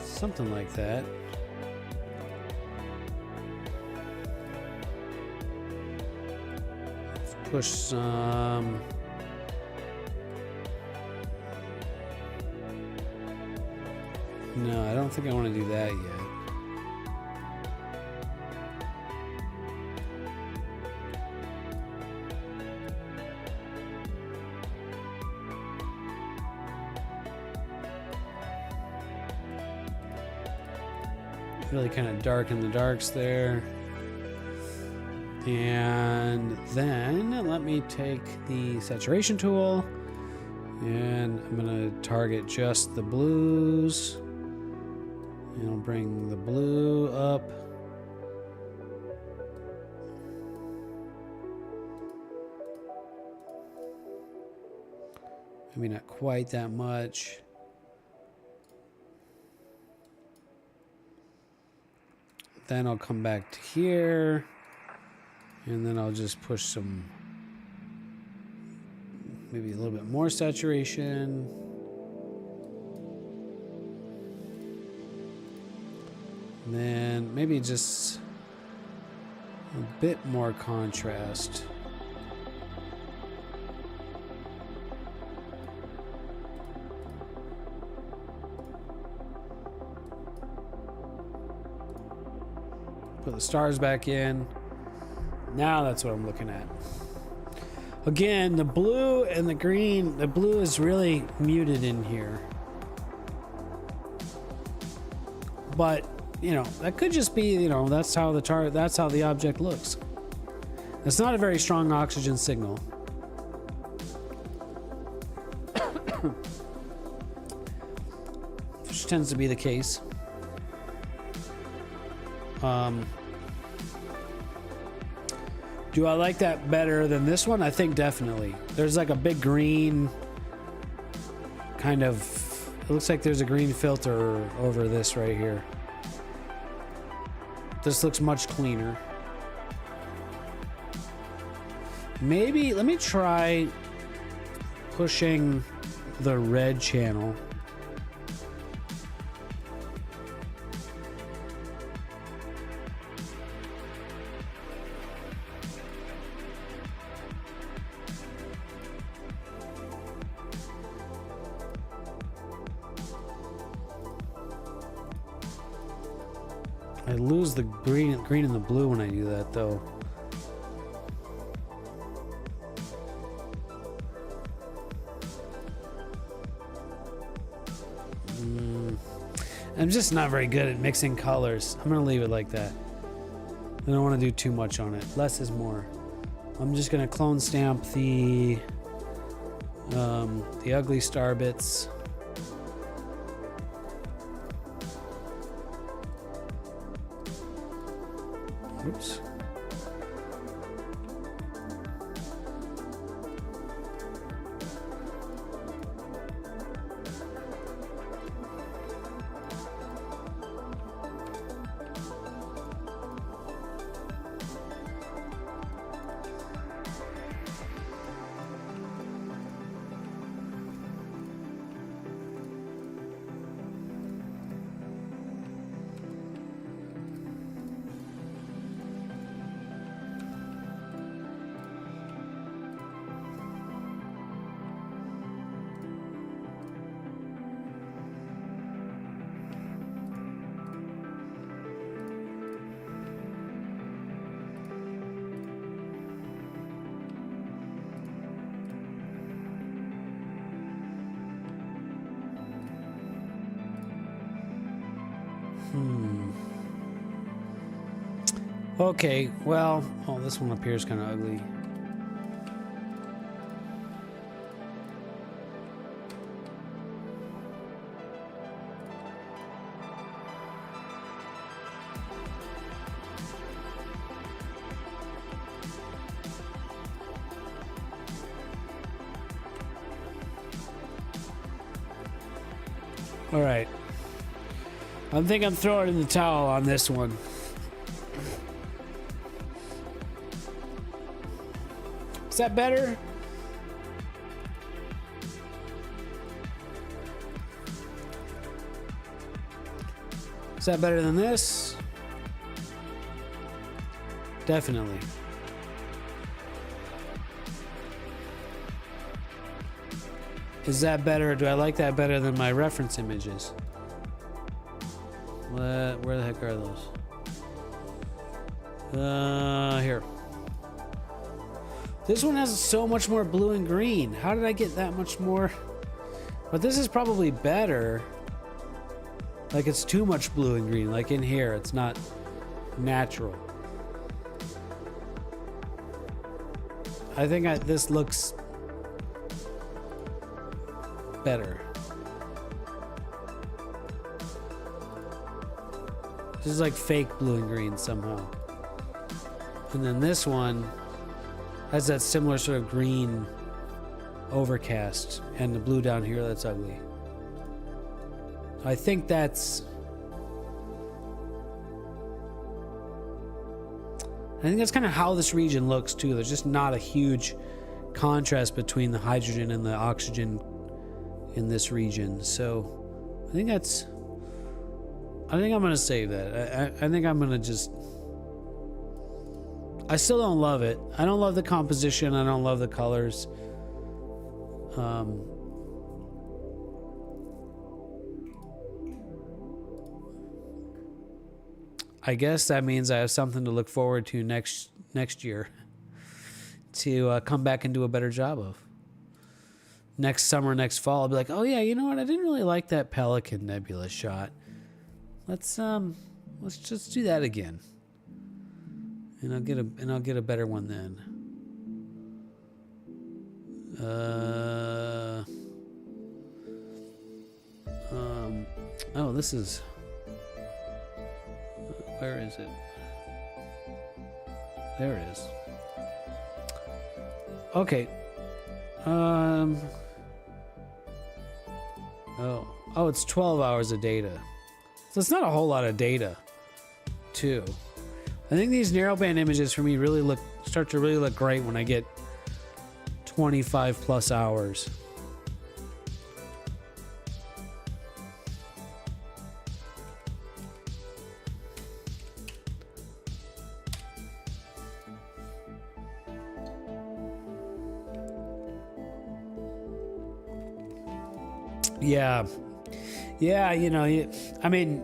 Something like that. Let's push some. No, I don't think I want to do that yet. Really kind of darken the darks there. And then let me take the saturation tool and I'm gonna target just the blues. And I'll bring the blue up. Maybe not quite that much. Then I'll come back to here. And then I'll just push some, maybe a little bit more saturation. And then maybe just a bit more contrast. Put the stars back in. Now that's what I'm looking at. Again, the blue and the green, the blue is really muted in here. But, you know, that could just be, you know, that's how the object looks. It's not a very strong oxygen signal. Which tends to be the case. Do I like that better than this one? I think definitely. There's like a big green kind of, it looks like there's a green filter over this right here. This looks much cleaner. Maybe, let me try pushing the red channel. I lose the green and the blue when I do that, though. I'm just not very good at mixing colors. I'm gonna leave it like that. I don't want to do too much on it. Less is more. I'm just gonna clone stamp the ugly star bits. Oops. Okay, well, oh, this one appears kind of ugly. All right. I think I'm throwing in the towel on this one. Is that better? Is that better than this? Definitely. Is that better? Do I like that better than my reference images? Where the heck are those? Here. This one has so much more blue and green. How did I get that much more? But this is probably better. Like it's too much blue and green. Like in here, it's not natural. I think this looks better. This is like fake blue and green somehow. And then this one has that similar sort of green overcast, and the blue down here that's ugly. I think that's kind of how this region looks too. There's just not a huge contrast between the hydrogen and the oxygen in this region. So I think I'm gonna save that. I think I'm gonna just, I still don't love it. I don't love the composition. I don't love the colors. I guess that means I have something to look forward to next year to come back and do a better job of. Next summer, next fall, I'll be like, oh yeah, you know what? I didn't really like that Pelican Nebula shot. Let's just do that again, and I'll get a better one then. Oh, this is. Where is it? There it is. Okay. Oh, it's 12 hours of data. So it's not a whole lot of data, too. I think these narrowband images for me start to really look great when I get 25 plus hours. Yeah, you know, I mean,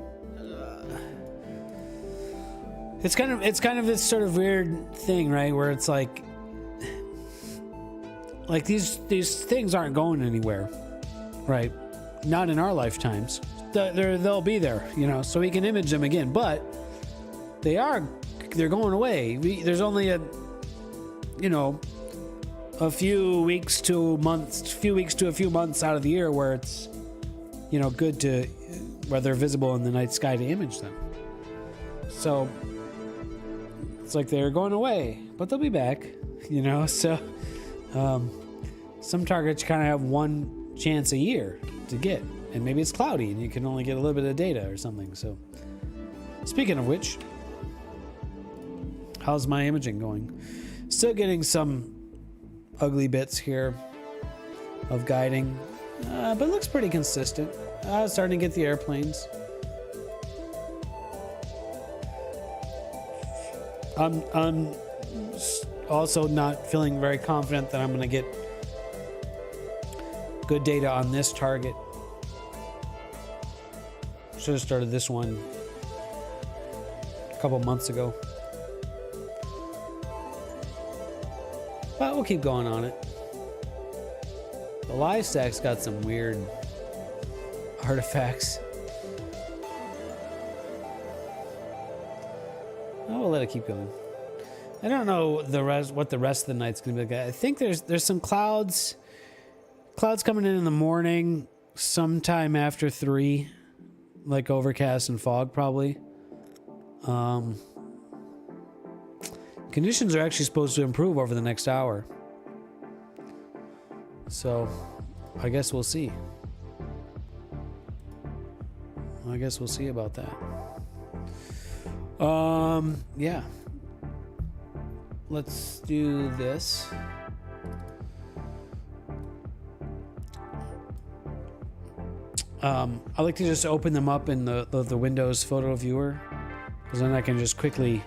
it's kind of this sort of weird thing, right? Where it's like these things aren't going anywhere, right? Not in our lifetimes. They'll be there, you know, so we can image them again. But they're going away. There's only a few weeks to a few months out of the year where it's, you know, good to, where they're visible in the night sky to image them. So it's like they're going away, but they'll be back, you know. So some targets kind of have one chance a year to get, and maybe it's cloudy and you can only get a little bit of data or something. So speaking of which, how's my imaging going? Still getting some ugly bits here of guiding, but it looks pretty consistent. I was starting to get the airplanes. I'm also not feeling very confident that I'm going to get good data on this target. Should have started this one a couple months ago. But we'll keep going on it. The live stack's got some weird artifacts. Oh, we'll let it keep going. I don't know what the rest of the night's gonna be like. I think there's some clouds coming in the morning, sometime after 3, like overcast and fog probably. Conditions are actually supposed to improve over the next hour. So, I guess we'll see. I guess we'll see about that. Yeah. Let's do this. I like to just open them up in the Windows photo viewer, because then I can just quickly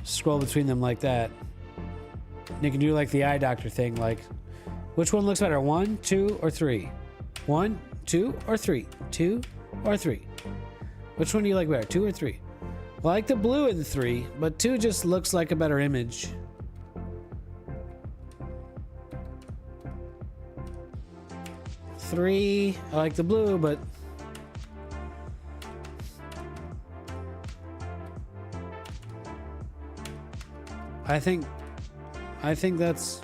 scroll between them like that. And you can do like the eye doctor thing, like which one looks better, 1, 2, or 3? 1, 2, or 3? 2 or 3? Which one do you like better, 2 or 3? Well, I like the blue in 3, but 2 just looks like a better image. Three, I like the blue, but I think that's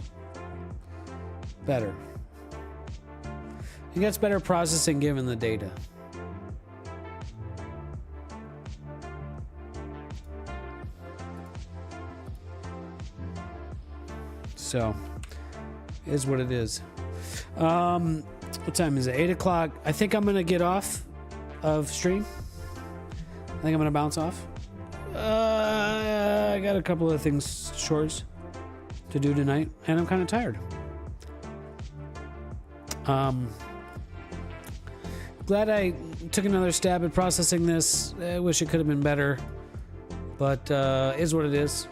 better. I think that's better processing given the data. So, is what it is. What time is it? 8 o'clock. I think I'm gonna get off of stream. I think I'm gonna bounce off. I got a couple of things, chores to do tonight, and I'm kind of tired. Glad I took another stab at processing this. I wish it could have been better, but is what it is.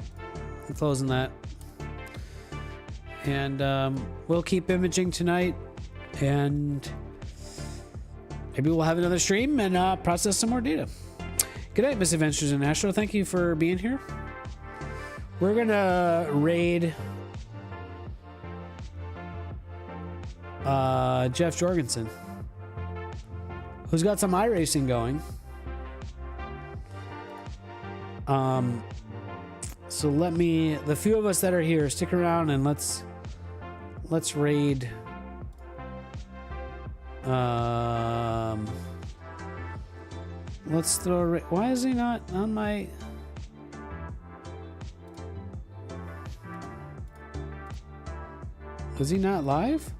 I'm closing that. And we'll keep imaging tonight, and maybe we'll have another stream and process some more data. Good night, Misadventures in Astro. Thank you for being here. We're gonna raid Jeff Jorgensen, who's got some iRacing going. So the few of us that are here, stick around and let's raid. Let's throw. Why is he not on my? Is he not live?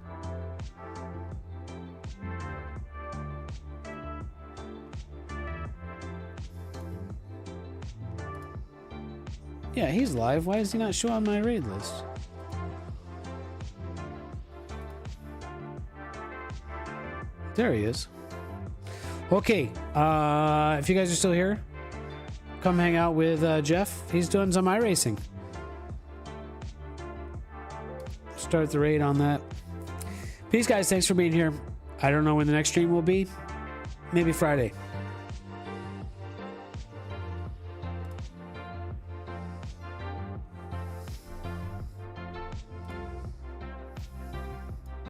Yeah, he's live. Why does he not show on my raid list? There he is. Okay, if you guys are still here, come hang out with Jeff. He's doing some iRacing. Start the raid on that. Peace, guys. Thanks for being here. I don't know when the next stream will be. Maybe Friday.